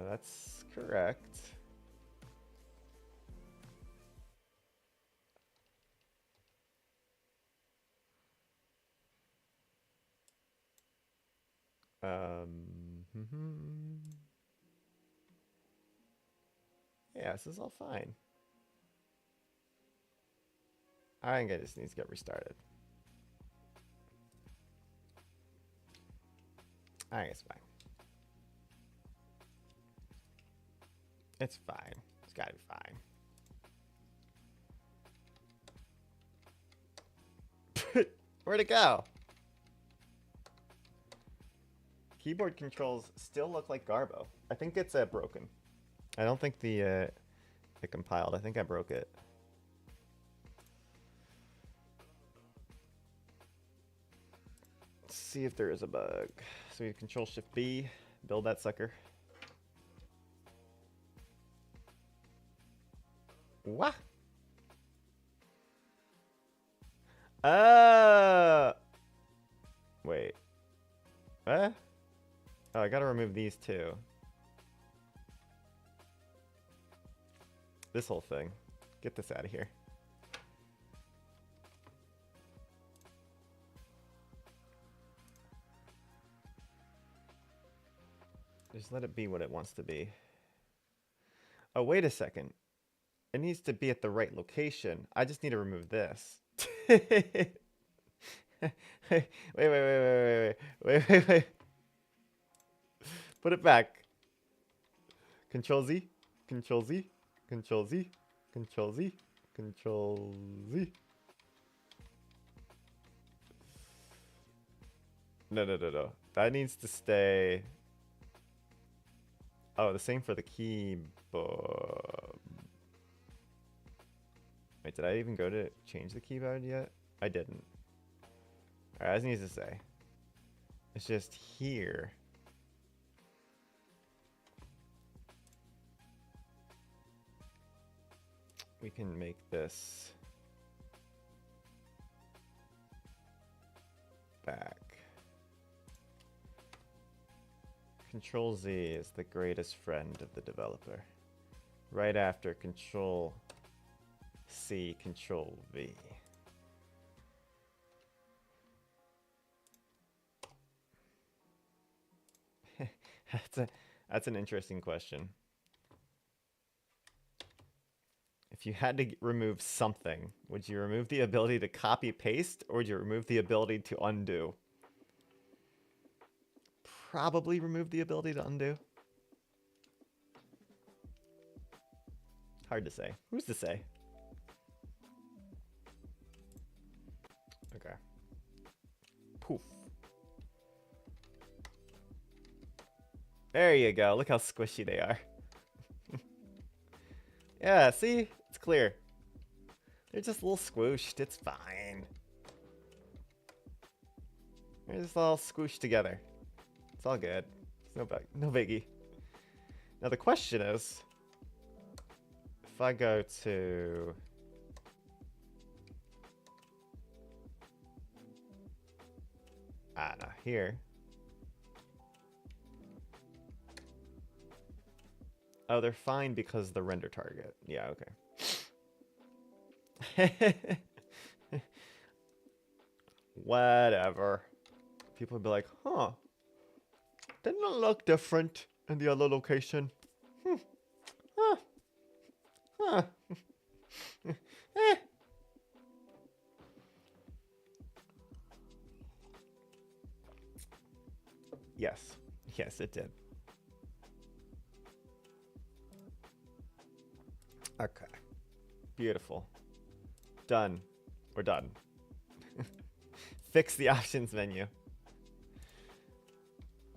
That's correct. Yeah, this is all fine. I think I just need to get restarted. Alright, it's fine. It's fine. It's gotta be fine. Where'd it go? Keyboard controls still look like Garbo. I think it's broken. I don't think it compiled. I think I broke it. Let's see if there is a bug. So we Control Shift B, build that sucker. What? Wait. Oh, I gotta remove these too. This whole thing. Get this out of here. Just let it be what it wants to be. Oh, wait a second. It needs to be at the right location. I just need to remove this. Wait. Put it back. Control Z. Control Z. Control Z. Control Z. Control Z. No. That needs to stay. Oh, the same for the keyboard. Wait, did I even go to change the keyboard yet? I didn't. Alright, as it needs to say. It's just here. We can make this back. Control Z is the greatest friend of the developer. Right after Control C, Control V. That's an interesting question. If you had to remove something, would you remove the ability to copy paste or would you remove the ability to undo? Probably remove the ability to undo. Hard to say. Who's to say? Okay. Poof. There you go. Look how squishy they are. Yeah, see? It's clear. They're just a little squooshed. It's fine. They're just all squooshed together. It's all good. It's no biggie. Now the question is, if I go to here. Oh, they're fine because the render target. Yeah, okay. Whatever. People would be like, huh. Didn't it look different in the other location? Huh. Huh. Eh. Yes. Yes, it did. Okay. Beautiful. Done. We're done. Fix the options menu.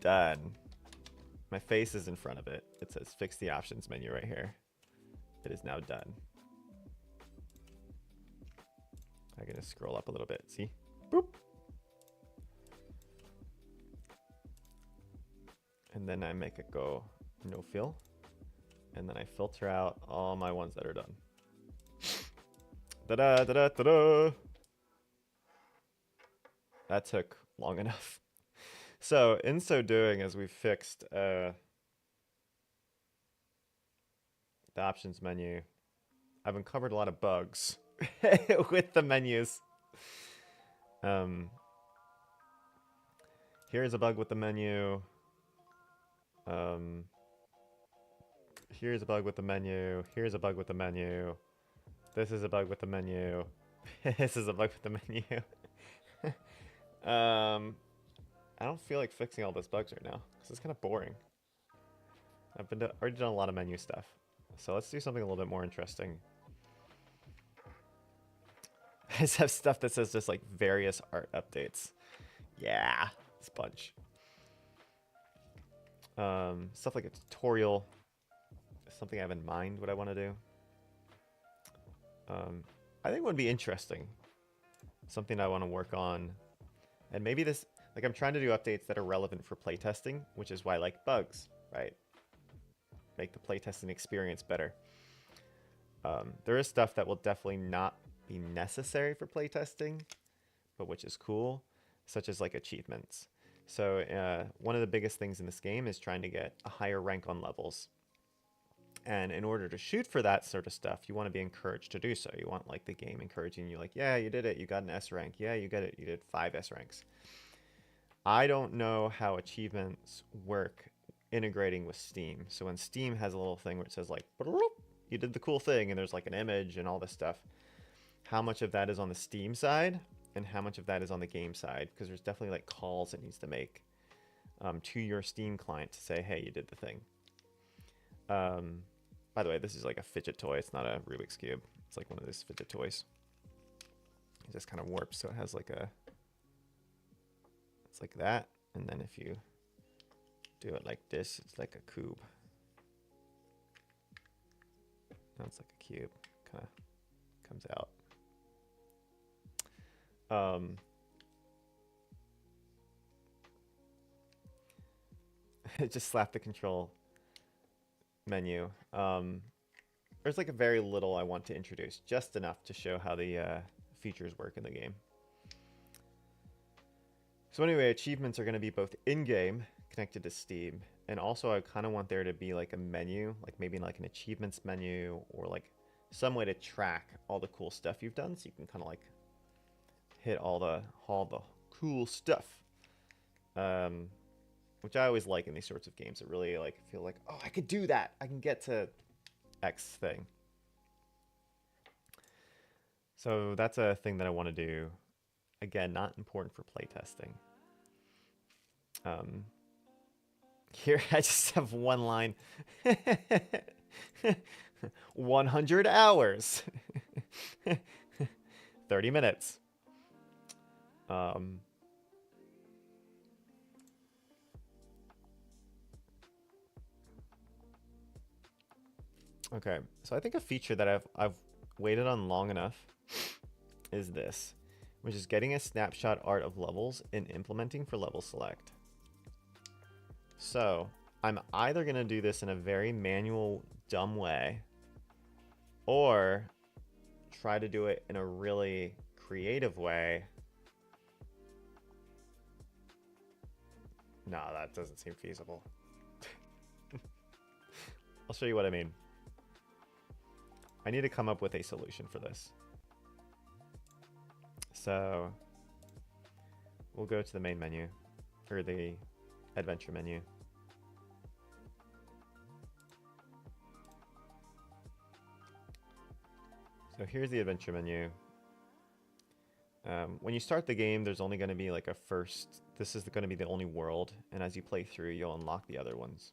Done. My face is in front of it. It says fix the options menu right here. It is now done. I'm gonna scroll up a little bit. See? Boop. And then I make it go no fill. And then I filter out all my ones that are done. Da-da, da-da, da-da. That took long enough. So, in so doing, as we've fixed the options menu, I've uncovered a lot of bugs with the menus. Here's a bug with the menu. Here's a bug with the menu. Here's a bug with the menu. This is a bug with the menu. This is a bug with the menu. I don't feel like fixing all those bugs right now because it's kind of boring. I've already done a lot of menu stuff. So let's do something a little bit more interesting. I just have stuff that says just like various art updates. Yeah, it's a bunch. Stuff like a tutorial. Something I have in mind what I want to do. I think would be interesting. Something I want to work on. And maybe this, like I'm trying to do updates that are relevant for playtesting, which is why I like bugs, right? Make the playtesting experience better. There is stuff that will definitely not be necessary for playtesting, but which is cool, such as like achievements. So one of the biggest things in this game is trying to get a higher rank on levels. And in order to shoot for that sort of stuff, you want to be encouraged to do so. You want like the game encouraging you like, yeah, you did it. You got an S rank. Yeah, you got it. You did 5 S ranks. I don't know how achievements work integrating with Steam. So when Steam has a little thing where it says like, you did the cool thing, and there's like an image and all this stuff, how much of that is on the Steam side and how much of that is on the game side? Because there's definitely like calls it needs to make to your Steam client to say, hey, you did the thing. By the way, this is like a fidget toy. It's not a Rubik's Cube. It's like one of those fidget toys. It just kind of warps, so it has like a... It's like that, and then if you do it like this, it's like a cube. Now it's like a cube. Kind of comes out. Just slap the control menu. There's like a very little I want to introduce, just enough to show how the features work in the game. So anyway, achievements are going to be both in-game, connected to Steam, and also I kind of want there to be like a menu, like maybe like an achievements menu, or like some way to track all the cool stuff you've done, so you can kind of like hit all the cool stuff. Which I always like in these sorts of games. It really like feel like, oh, I could do that. I can get to X thing. So that's a thing that I want to do. Again, not important for playtesting. Here I just have one line. 100 hours. 30 minutes. Okay, so I think a feature that I've waited on long enough is this, which is getting a snapshot art of levels and implementing for level select. So I'm either going to do this in a very manual, dumb way, or try to do it in a really creative way. No, that doesn't seem feasible. I'll show you what I mean. I need to come up with a solution for this. So we'll go to the main menu, or the adventure menu. So here's the adventure menu. When you start the game, there's only going to be like a first, this is going to be the only world, and as you play through, you'll unlock the other ones.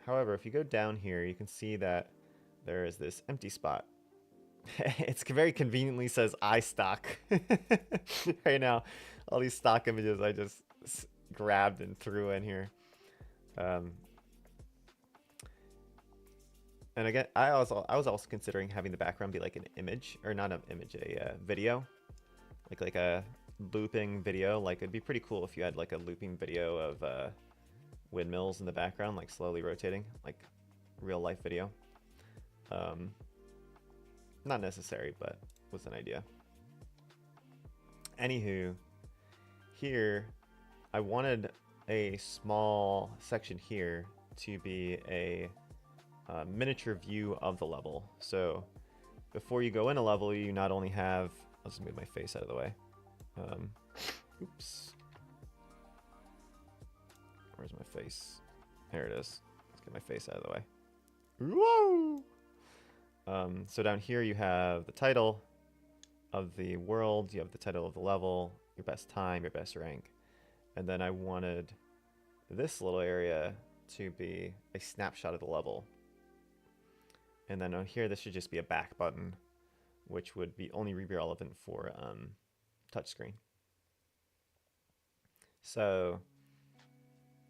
However, if you go down here, you can see that there is this empty spot. It's very conveniently says iStock right now. All these stock images I just grabbed and threw in here. And again, I was also considering having the background be like an image, or not an image, a video, like a looping video. Like it'd be pretty cool if you had like a looping video of windmills in the background, like slowly rotating, like real life video. Not necessary, but was an idea. Anywho, here I wanted a small section here to be a miniature view of the level. So before you go in a level, you not only have, I'll just move my face out of the way. Oops. Where's my face? There it is. Let's get my face out of the way. Whoa! So down here you have the title of the world, you have the title of the level, your best time, your best rank. And then I wanted this little area to be a snapshot of the level. And then on here, this should just be a back button, which would be only be relevant for touchscreen. So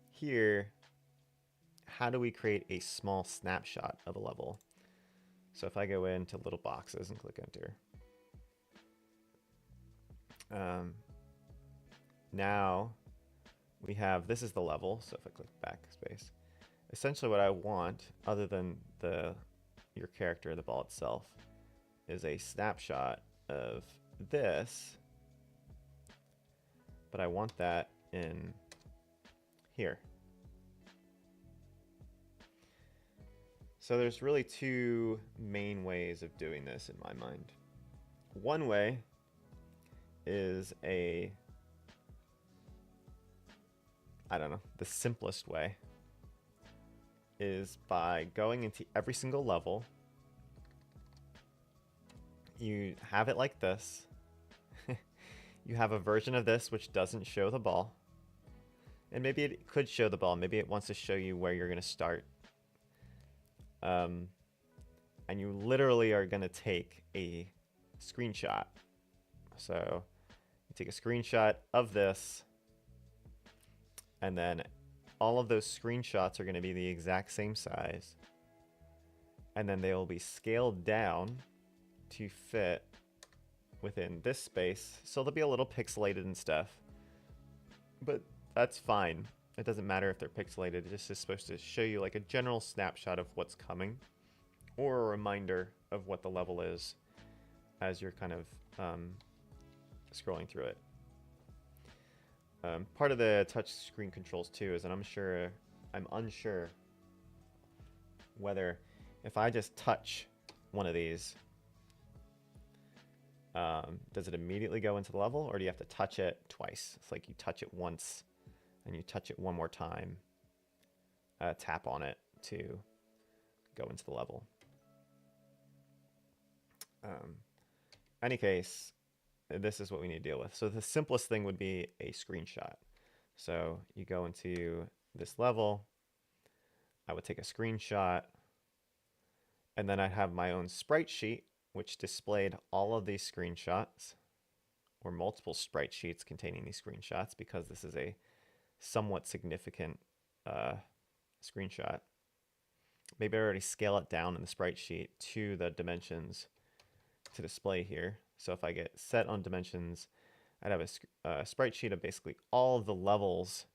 here, how do we create a small snapshot of a level? So if I go into little boxes and click enter, now we have, this is the level. So if I click backspace, essentially what I want, other than your character, the ball itself, is a snapshot of this, but I want that in here. So there's really two main ways of doing this in my mind. One way is the simplest way is by going into every single level. You have it like this. You have a version of this which doesn't show the ball. And maybe it could show the ball. Maybe it wants to show you where you're going to start. And you literally are going to take a screenshot. So you take a screenshot of this, and then all of those screenshots are going to be the exact same size. And then they will be scaled down to fit within this space. So they'll be a little pixelated and stuff. But that's fine. It doesn't matter if they're pixelated. It's just supposed to show you like a general snapshot of what's coming, or a reminder of what the level is as you're kind of scrolling through it. Part of the touch screen controls too is that I'm unsure whether if I just touch one of these, does it immediately go into the level, or do you have to touch it twice? It's like you touch it once and you touch it one more time, tap on it to go into the level. Any case, this is what we need to deal with. So the simplest thing would be a screenshot. So you go into this level, I would take a screenshot, and then I'd have my own sprite sheet, which displayed all of these screenshots, or multiple sprite sheets containing these screenshots, because this is a somewhat significant screenshot. Maybe I already scale it down in the sprite sheet to the dimensions to display here. So if I get set on dimensions, I'd have a sprite sheet of basically all of the levels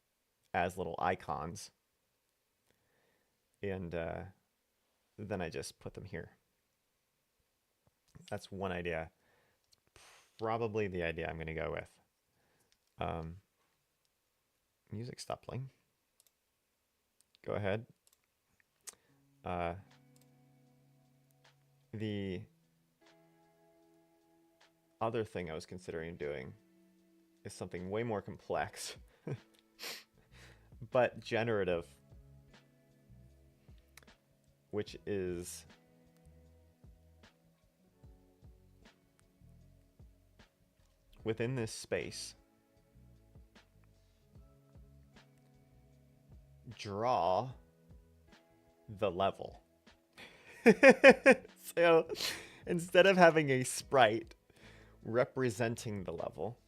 as little icons. And then I just put them here. That's one idea. Probably the idea I'm going to go with. Music stopped playing. Go ahead. The other thing I was considering doing is something way more complex, but generative, which is within this space, draw the level. So instead of having a sprite representing the level,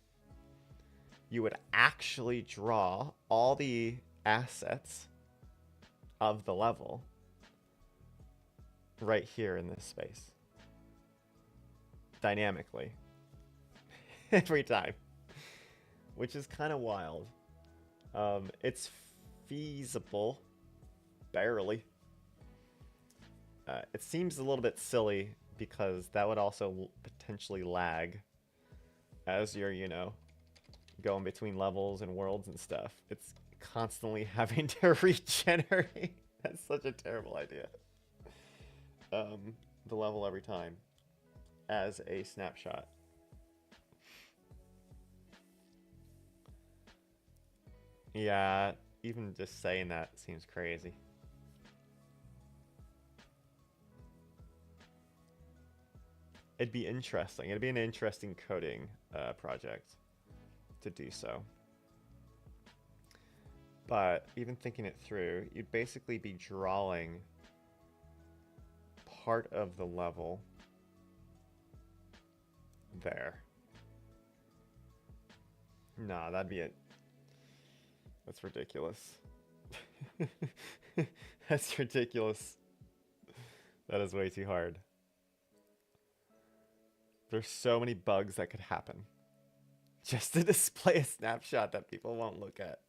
you would actually draw all the assets of the level right here in this space dynamically every time, which is kind of wild. It's feasible, barely. It seems a little bit silly because that would also potentially lag as you're, going between levels and worlds and stuff. It's constantly having to regenerate. That's such a terrible idea. The level every time as a snapshot. Yeah, even just saying that seems crazy. It'd be interesting. It'd be an interesting coding project. to do so. But even thinking it through, you'd basically be drawing part of the level there. Nah, that'd be it. That's ridiculous. That's ridiculous. That is way too hard. There's so many bugs that could happen just to display a snapshot that people won't look at.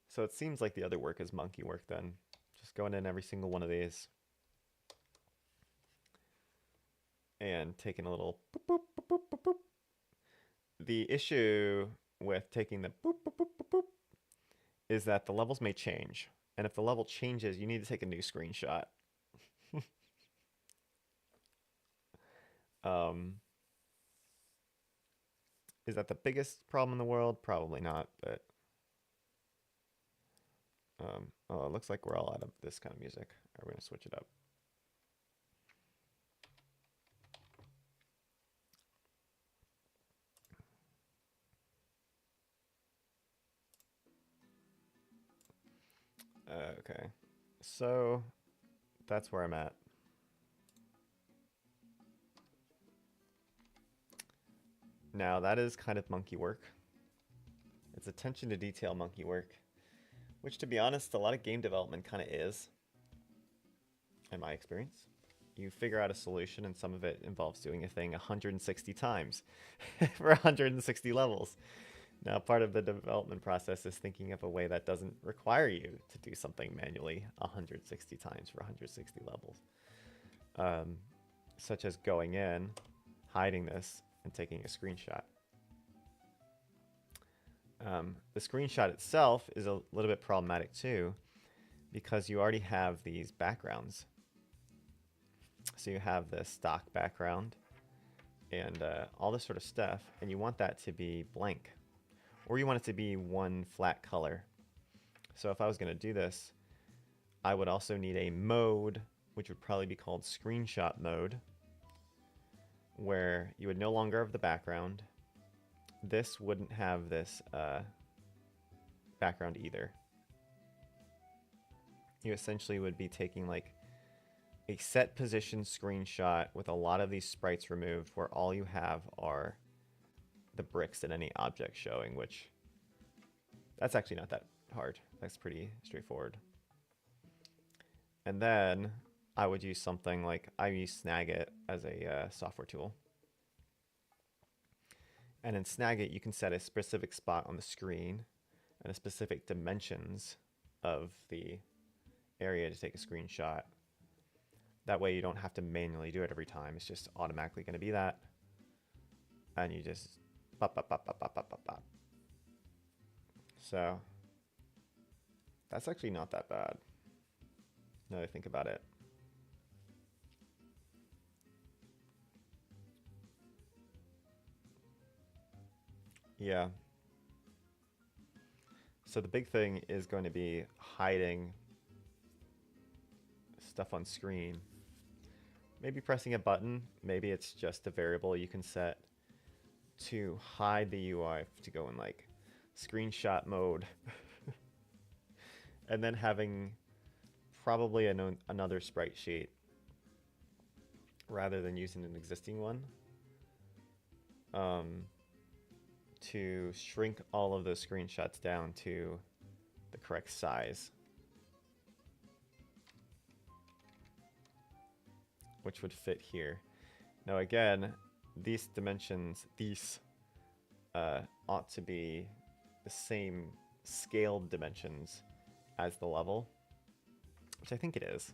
So it seems like the other work is monkey work then. Just going in every single one of these and taking a little boop, boop, boop, boop, boop, boop. The issue with taking the boop, boop, boop, boop, boop is that the levels may change. And if the level changes, you need to take a new screenshot. Is that the biggest problem in the world? Probably not, but oh, it looks like we're all out of this kind of music. We're going to switch it up. Okay, so that's where I'm at. Now that is kind of monkey work. It's attention to detail monkey work, which to be honest, a lot of game development kind of is, in my experience. You figure out a solution and some of it involves doing a thing 160 times for 160 levels. Now, part of the development process is thinking of a way that doesn't require you to do something manually 160 times for 160 levels. Such as going in, hiding this, and taking a screenshot. The screenshot itself is a little bit problematic too, because you already have these backgrounds. So you have the stock background and all this sort of stuff, and you want that to be blank. Or you want it to be one flat color. So if I was going to do this, I would also need a mode, which would probably be called screenshot mode, where you would no longer have the background. This wouldn't have this background either. You essentially would be taking like a set position screenshot with a lot of these sprites removed, where all you have are the bricks and any object showing, which that's actually not that hard. That's pretty straightforward. And then I would use something like, I use Snagit as a software tool. And in Snagit, you can set a specific spot on the screen and a specific dimensions of the area to take a screenshot. That way you don't have to manually do it every time. It's just automatically going to be that. And you just pop, pop, pop, pop, pop, pop, pop, pop. So that's actually not that bad, now that I think about it. Yeah. So the big thing is going to be hiding stuff on screen. Maybe pressing a button. Maybe it's just a variable you can set to hide the UI to go in like screenshot mode. And then having probably another sprite sheet rather than using an existing one. To shrink all of those screenshots down to the correct size, which would fit here. Now again, these dimensions, ought to be the same scaled dimensions as the level, which I think it is.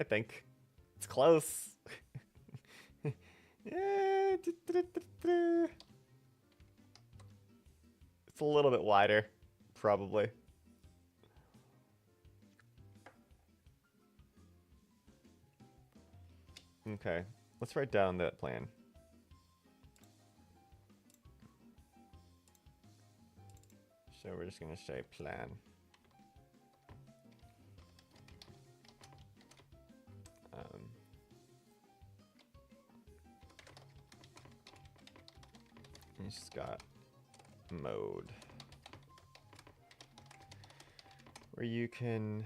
I think it's close. Yeah, it's a little bit wider, probably. Okay, let's write down that plan. So we're just going to say plan. You just got mode, where you can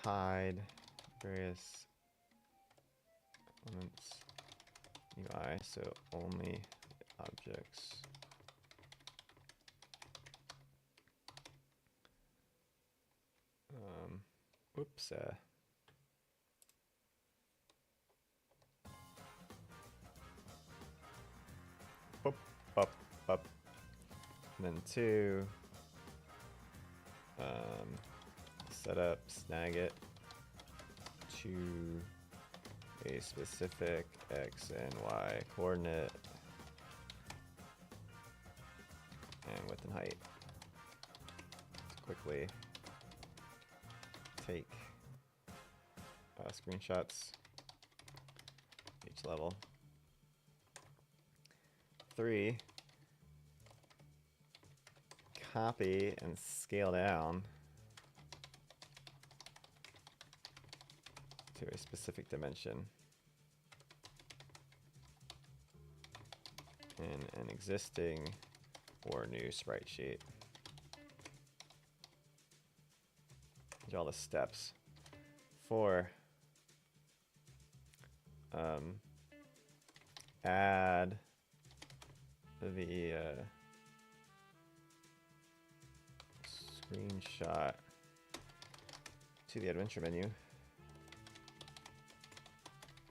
hide various elements UI, so only objects. Whoops. Up. And then 2. Set up, snag it to a specific X and Y coordinate and width and height. Quickly take screenshots each level. 3, copy and scale down to a specific dimension in an existing or new sprite sheet. These are all the steps. 4, add the screenshot to the adventure menu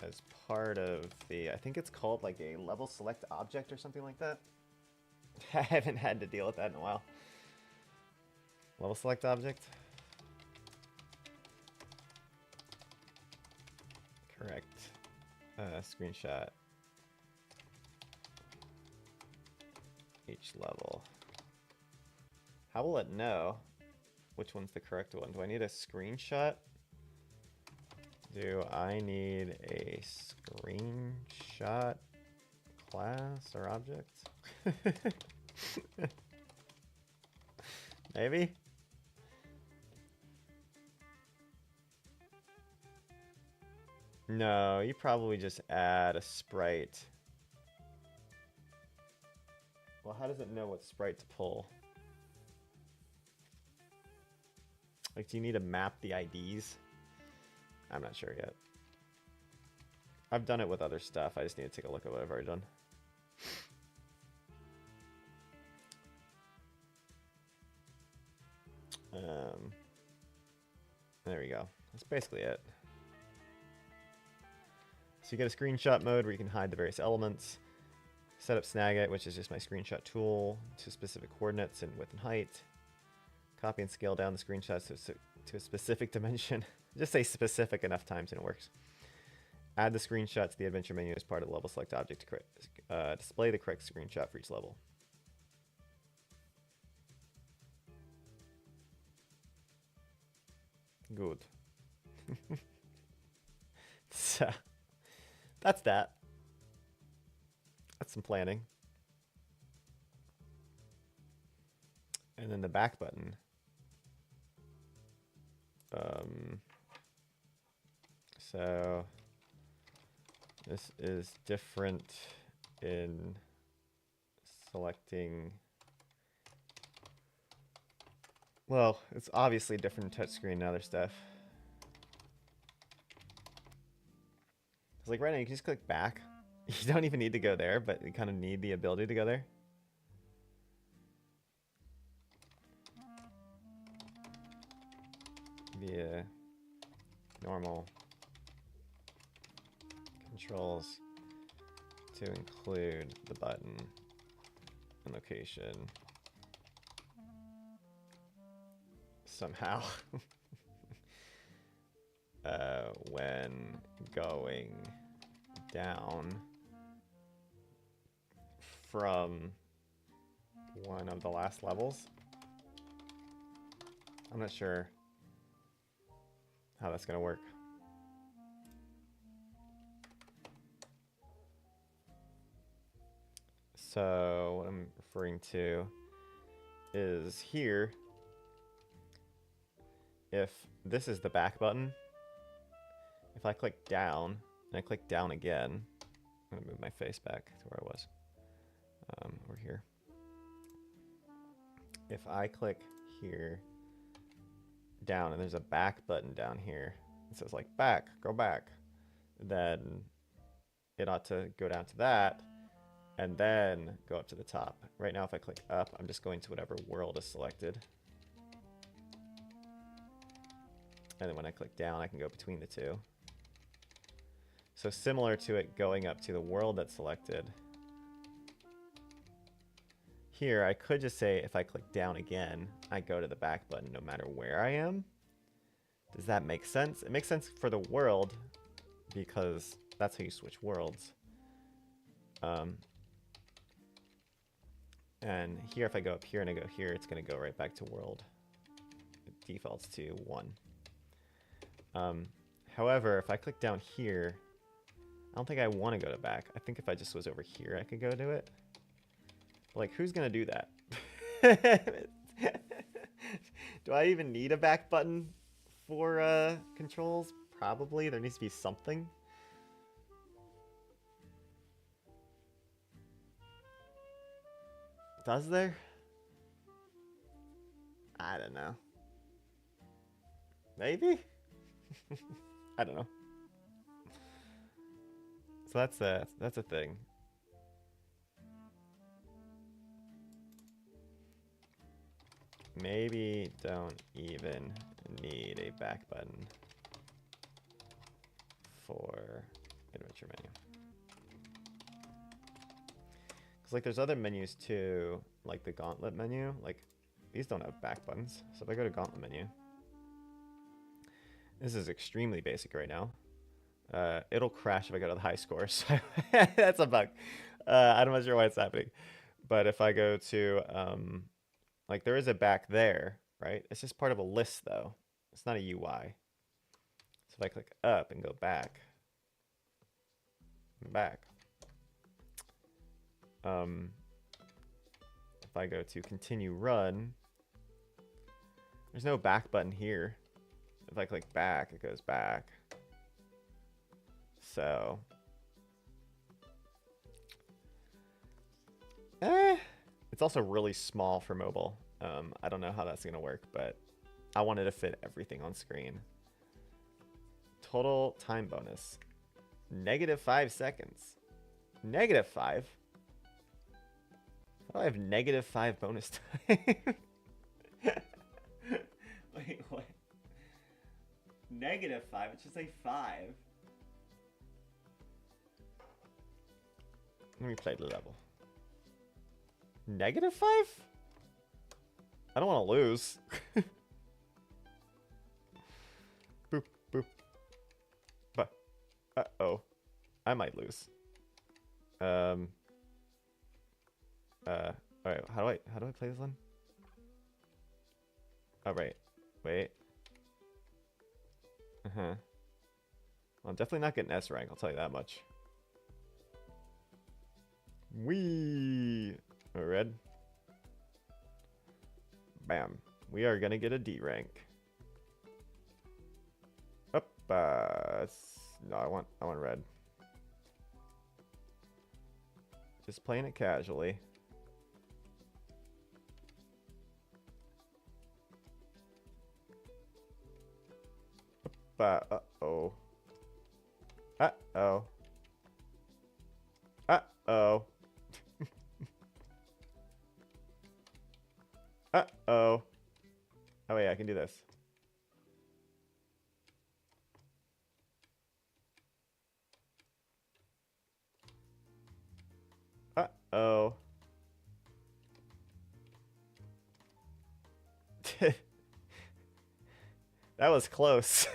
as part of the, I think it's called like a level select object or something like that. I haven't had to deal with that in a while. Level select object. Correct. Screenshot each level. How will it know which one's the correct one? Do I need a screenshot? Do I need a screenshot class or object? Maybe? No, you probably just add a sprite. Well, how does it know what sprite to pull? Like, do you need to map the IDs? I'm not sure yet. I've done it with other stuff. I just need to take a look at what I've already done. There we go. That's basically it. So you get a screenshot mode where you can hide the various elements. Set up snag it, which is just my screenshot tool, to specific coordinates and width and height. Copy and scale down the screenshots to a specific dimension. Just say specific enough times and it works. Add the screenshot to the adventure menu as part of the level select object to display the correct screenshot for each level. Good. So, that's that. That's some planning. And then the back button. So this is different in selecting. Well, it's obviously different touchscreen and other stuff. It's like right now you can just click back. You don't even need to go there, but you kind of need the ability to go there. Via normal controls to include the button and location somehow when going down from one of the last levels. I'm not sure how that's going to work. So what I'm referring to is here, if this is the back button, if I click down and I click down again, I'm going to move my face back to where I was, over here. if I click here down and there's a back button down here, it says like back, go back, then it ought to go down to that and then go up to the top. Right now, if I click up, I'm just going to whatever world is selected. And then when I click down, I can go between the two. So similar to it going up to the world that's selected. Here, I could just say if I click down again, I go to the back button no matter where I am. Does that make sense? It makes sense for the world because that's how you switch worlds. And here, if I go up here and I go here, it's going to go right back to world. It defaults to 1. However, if I click down here, I don't think I want to go to back. I think if I just was over here, I could go to it. Like, who's going to do that? Do I even need a back button for controls? Probably. There needs to be something. Does there? I don't know. Maybe? I don't know. So that's a thing. Maybe don't even need a back button for adventure menu. Because like there's other menus too, like the gauntlet menu. Like these don't have back buttons. So if I go to gauntlet menu, this is extremely basic right now. It'll crash if I go to the high score. So that's a bug. I'm not sure why it's happening. But if I go to, like there is a back there, right? It's just part of a list though. It's not a UI. So if I click up and go back, if I go to continue run, there's no back button here. If I click back, it goes back. So, it's also really small for mobile. I don't know how that's gonna work, but I wanted to fit everything on screen. Total time bonus, -5 seconds. -5? How do I have -5 bonus time? Wait, what? -5? It should say 5. Let me play the level. -5? I don't want to lose. Boop, boop. But, uh-oh. I might lose. Alright, how do I play this one? Oh, right. Wait. Uh-huh. Well, I'm definitely not getting S rank, I'll tell you that much. Wee! Red. Bam. We are gonna get a D rank. Up. No, I want red. Just playing it casually. Uh-oh. Uh-oh. Uh-oh. Uh-oh. Oh, wait, I can do this. Uh-oh. That was close.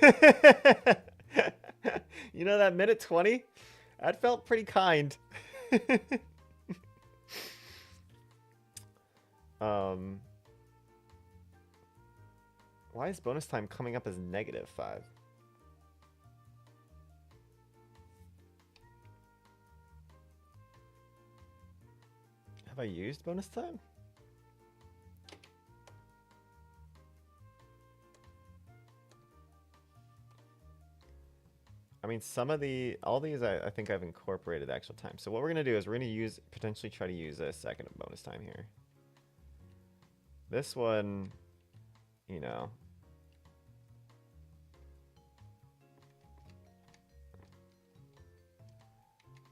You know that minute 20? That felt pretty kind. Why is bonus time coming up as -5? Have I used bonus time? I mean, all these, I think I've incorporated actual time. So what we're going to do is we're going to potentially try to use a second of bonus time here. This one, you know,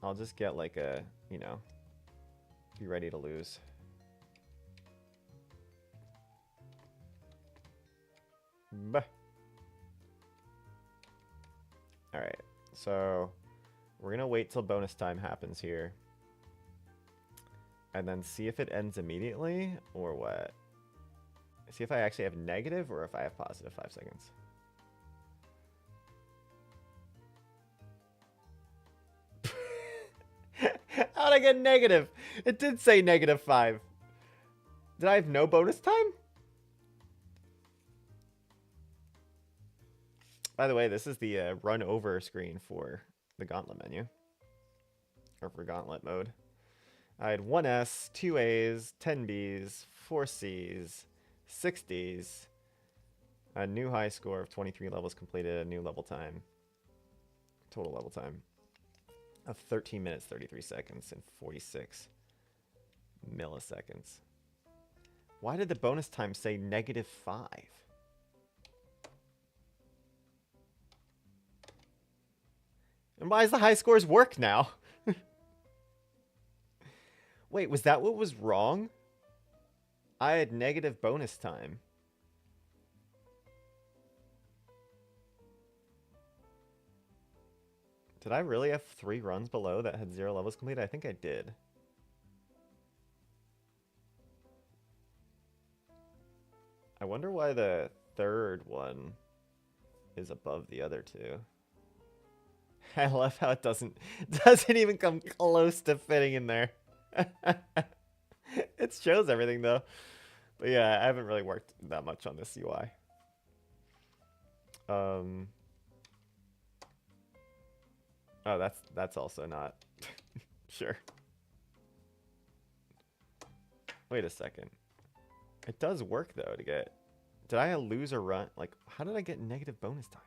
I'll just get like a, you know, be ready to lose. Bah. All right, so we're gonna wait till bonus time happens here. And then see if it ends immediately or what. See if I actually have negative or if I have positive 5 seconds. How'd I get negative? It did say -5. Did I have no bonus time? By the way, this is the run over screen for the gauntlet menu. Or for gauntlet mode. I had 1 S, 2 A's, 10 B's, 4 C's, 6 D's, a new high score of 23 levels completed, a new level time. Total level time of 13 minutes, 33 seconds, and 46 milliseconds. Why did the bonus time say -5? And why does the high scores work now? Wait, was that what was wrong? I had negative bonus time. Did I really have 3 runs below that had 0 levels completed? I think I did. I wonder why the third one is above the other 2. I love how it doesn't even come close to fitting in there. It shows everything though. But yeah, I haven't really worked that much on this UI. Oh, that's also not sure. Wait a second. It does work though to get. Did I lose a run? Like, how did I get negative bonus time?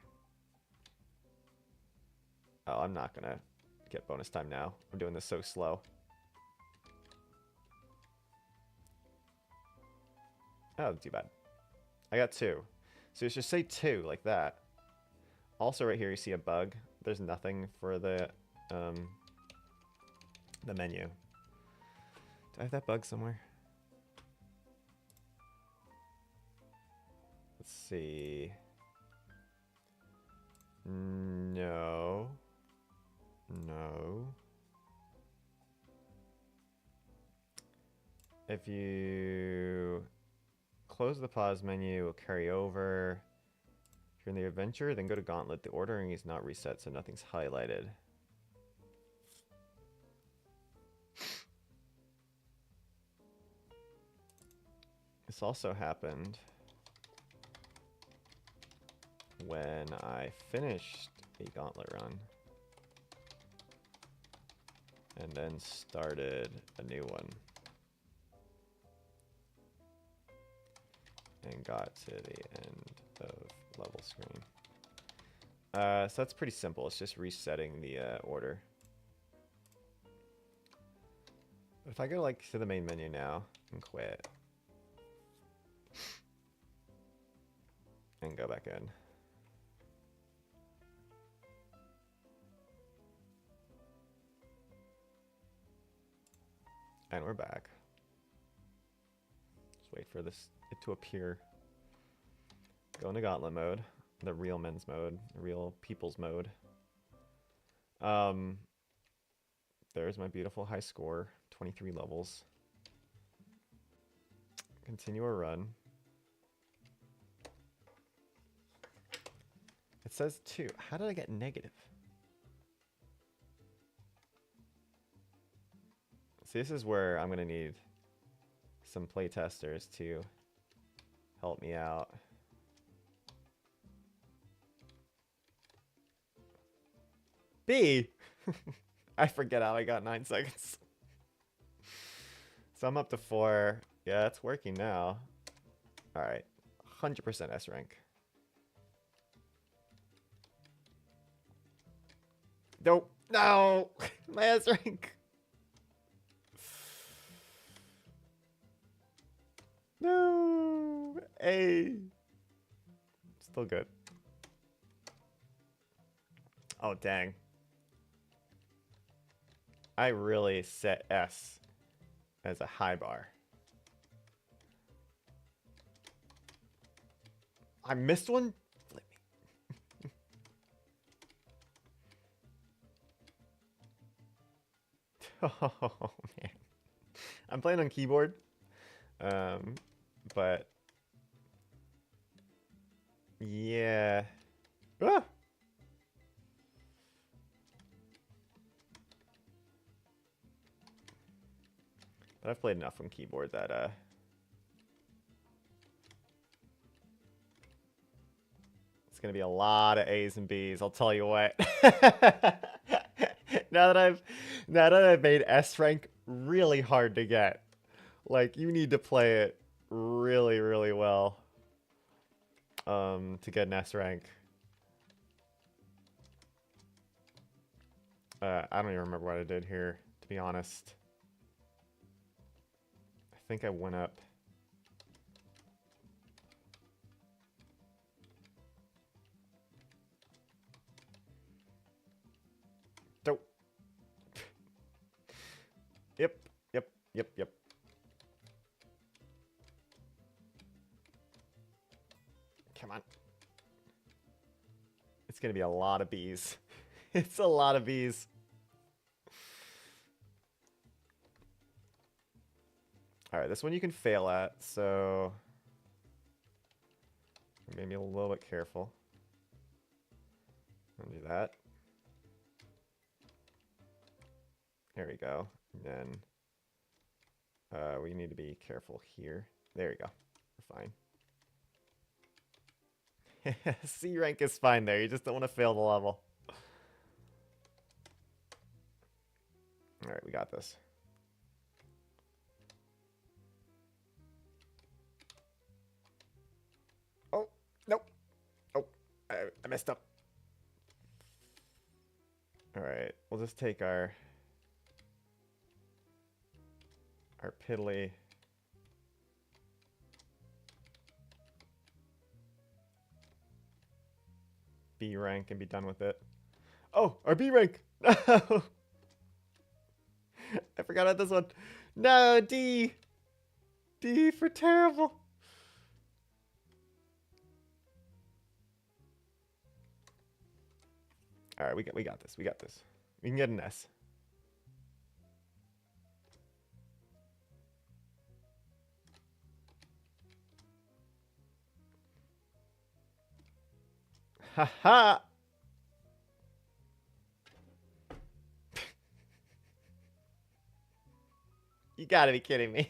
Oh, I'm not gonna get bonus time now. I'm doing this so slow. Oh, too bad. I got 2. So you should say 2 like that. Also right here you see a bug. There's nothing for the menu. Do I have that bug somewhere? Let's see. No. No. If you close the pause menu, will carry over. If you're in the adventure, then go to Gauntlet. The ordering is not reset, so nothing's highlighted. This also happened when I finished a Gauntlet run and then started a new one and got to the end of level screen. So that's pretty simple. It's just resetting the order. But if I go like to the main menu now and quit and go back in. And we're back. Just wait for it to appear. Go into Gauntlet mode, the real men's mode, the real people's mode. There's my beautiful high score, 23 levels. Continue a run. It says 2. How did I get negative? See, this is where I'm going to need some playtesters to help me out. B! I forget how I got 9 seconds. So I'm up to 4. Yeah, it's working now. Alright. 100% S rank. Nope. No! My S rank. No! A. Still good. Oh, dang. I really set S as a high bar. I missed one? Flip me. Oh, man. I'm playing on keyboard. But... yeah. Ah! But I've played enough on keyboard that, it's gonna be a lot of A's and B's, I'll tell you what. now that I've made S rank really hard to get. Like, you need to play it really, really well to get an S rank. I don't even remember what I did here, to be honest. I think I went up. Dope. Yep. Come on. It's gonna be a lot of B's. It's a lot of B's. Alright, this one you can fail at, so maybe a little bit careful. I'll do that. There we go. And then we need to be careful here. There we go. We're fine. C rank is fine there. You just don't want to fail the level. Alright, we got this. Oh, nope. Oh, I messed up. Alright, we'll just take our piddly. B rank and be done with it. Oh, our B rank! No! I forgot about this one. No, D! D for terrible. Alright, we got this. We got this. We can get an S. Haha! You gotta be kidding me.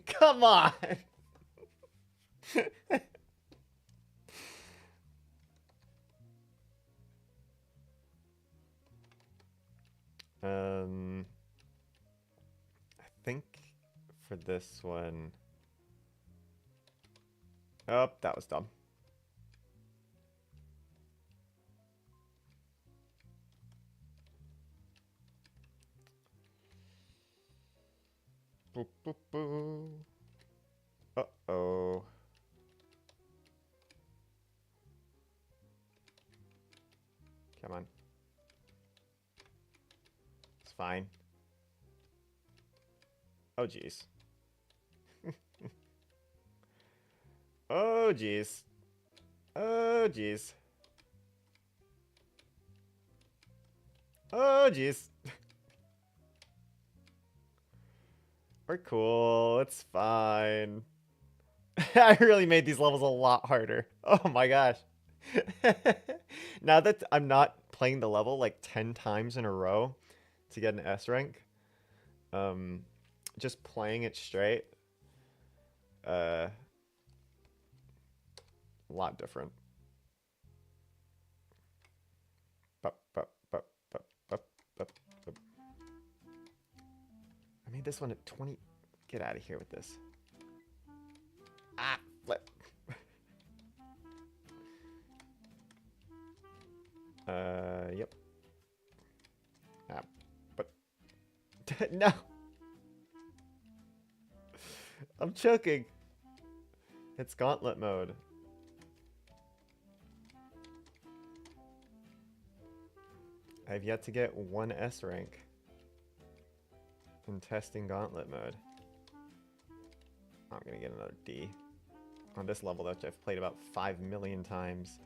Come on! I think for this one... Oh, that was dumb. Boop, boop, boop. Uh-oh. Come on. It's fine. Oh, jeez. Oh, jeez. Oh, jeez. Oh, jeez. We're cool. It's fine. I really made these levels a lot harder. Oh my gosh. Now that I'm not playing the level like 10 times in a row to get an S rank, just playing it straight, a lot different. I made this one at 20. Get out of here with this. Ah, flip. Yep. Ah, but no. I'm choking. It's gauntlet mode. I've yet to get one S rank in testing gauntlet mode. I'm gonna get another D. On this level, that I've played about 5 million times.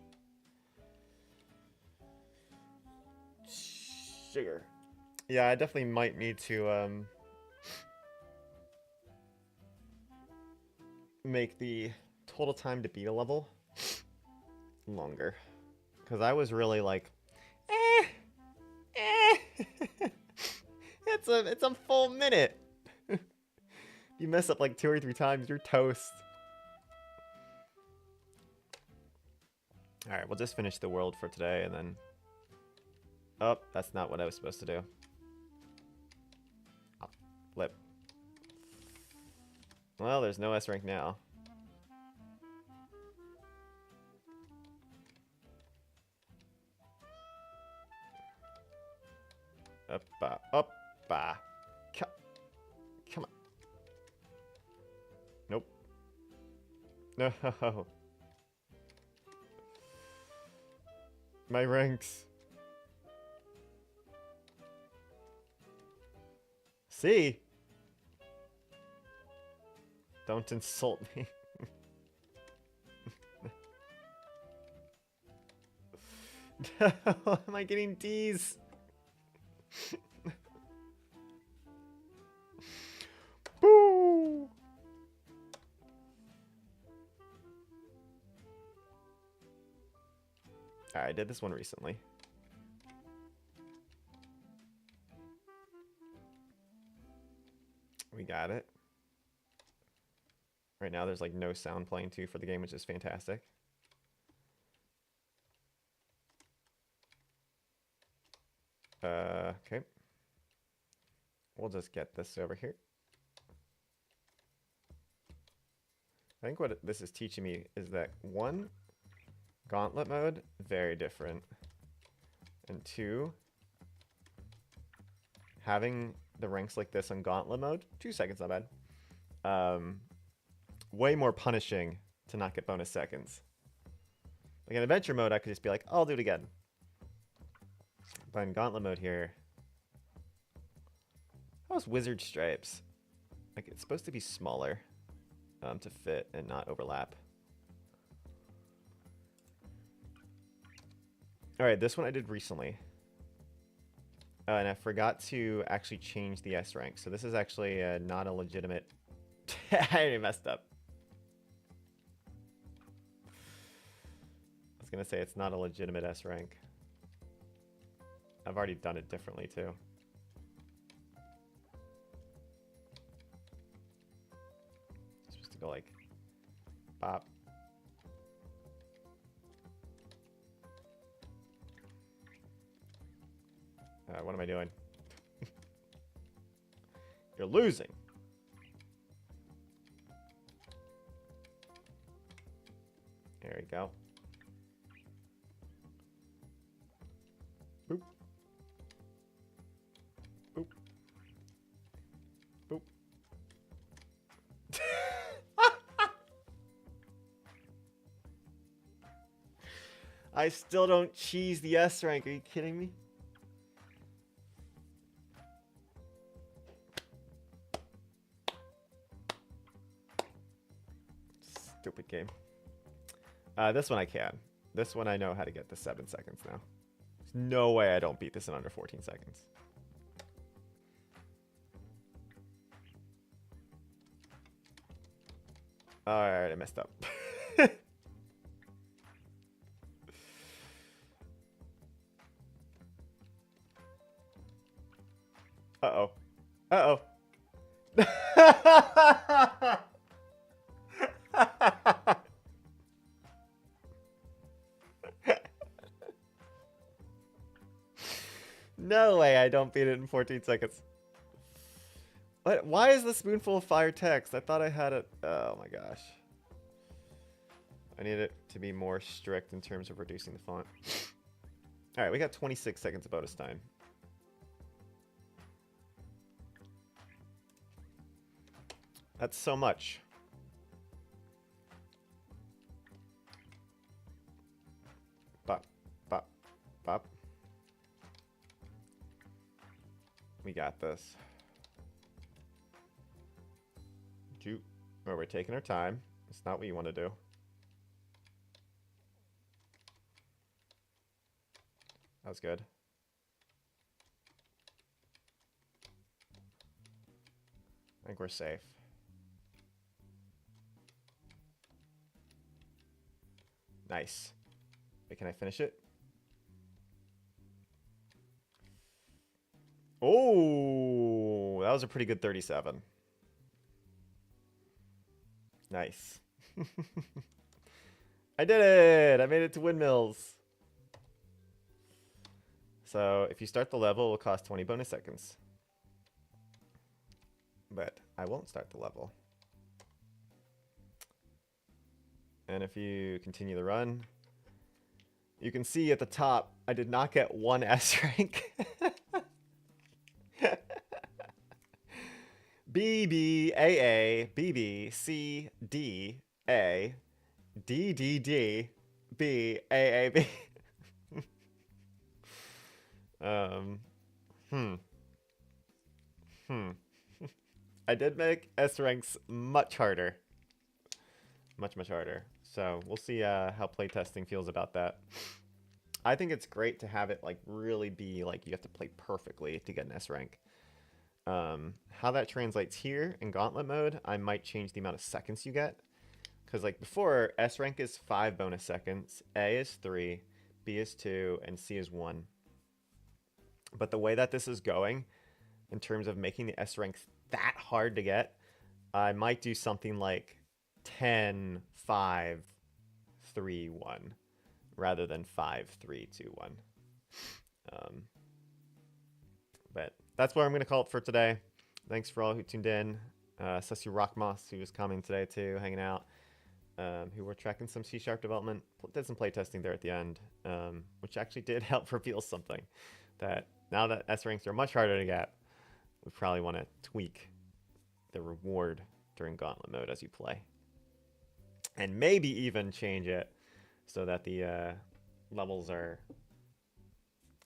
Sugar. Yeah, I definitely might need to make the total time to beat a level longer. Because I was really like, it's a full minute. You mess up like 2 or 3 times, you're toast. Alright, we'll just finish the world for today and then... Oh, that's not what I was supposed to do. Oh, flip. Well, there's no S rank now. Uppa, uppa. Come on. Nope. No. My ranks. See? Don't insult me. No, am I getting D's? Boo! Alright, I did this one recently. We got it. Right now there's like no sound playing too for the game, which is fantastic. Okay. We'll just get this over here. I think what this is teaching me is that 1, gauntlet mode, very different. And 2, having the ranks like this on gauntlet mode, 2 seconds, not bad. Way more punishing to not get bonus seconds. Like in adventure mode, I could just be like, I'll do it again. But in gauntlet mode here, how's wizard stripes? Like it's supposed to be smaller to fit and not overlap. All right, this one I did recently. And I forgot to actually change the S rank. So this is actually not a legitimate... I already messed up. I was going to say it's not a legitimate S rank. I've already done it differently too. It's supposed to go like... Bop. What am I doing? You're losing. There we go. Boop. Boop. Boop. I still don't cheese the S rank. Are you kidding me? Stupid game. This one I can. This one I know how to get to 7 seconds now. There's no way I don't beat this in under 14 seconds. Alright, I messed up. Uh-oh. Uh-oh. No way I don't beat it in 14 seconds. What? Why is the spoonful of fire text? I thought I had it. Oh my gosh. I need it to be more strict in terms of reducing the font. Alright, we got 26 seconds of bonus time. That's so much. Bop, bop, bop. We got this. Oh, we're taking our time. It's not what you want to do. That was good. I think we're safe. Nice. Wait, can I finish it? Oh, that was a pretty good 37. Nice. I did it! I made it to windmills. So if you start the level, it will cost 20 bonus seconds. But I won't start the level. And if you continue the run, you can see at the top, I did not get one S rank. B, B, A, A, B, B, C, D, A, D, D, D, B, A, A, B. I did make S ranks much harder. Much, much harder. So we'll see how playtesting feels about that. I think it's great to have it like really be like you have to play perfectly to get an S rank. How that translates here in gauntlet mode, I might change the amount of seconds you get. Because like before, S rank is 5 bonus seconds, A is 3, B is 2, and C is 1. But the way that this is going, in terms of making the S ranks that hard to get, I might do something like 10, 5, 3, 1, rather than 5, 3, 2, 1. But that's where I'm going to call it for today. Thanks for all who tuned in. Sussy Rockmoss, who was coming today too, hanging out. Who were tracking some C# development. Did some playtesting there at the end, which actually did help reveal something. That now that S ranks are much harder to get, we probably want to tweak the reward during gauntlet mode as you play. And maybe even change it so that the levels are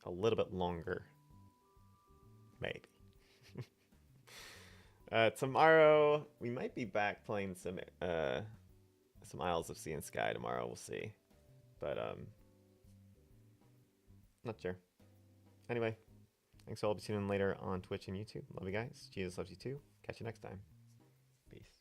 a little bit longer. Maybe. Tomorrow, we might be back playing some Isles of Sea and Sky tomorrow. We'll see. But, not sure. Anyway, thanks all. I'll be tuning in later on Twitch and YouTube. Love you guys. Jesus loves you too. Catch you next time. Peace.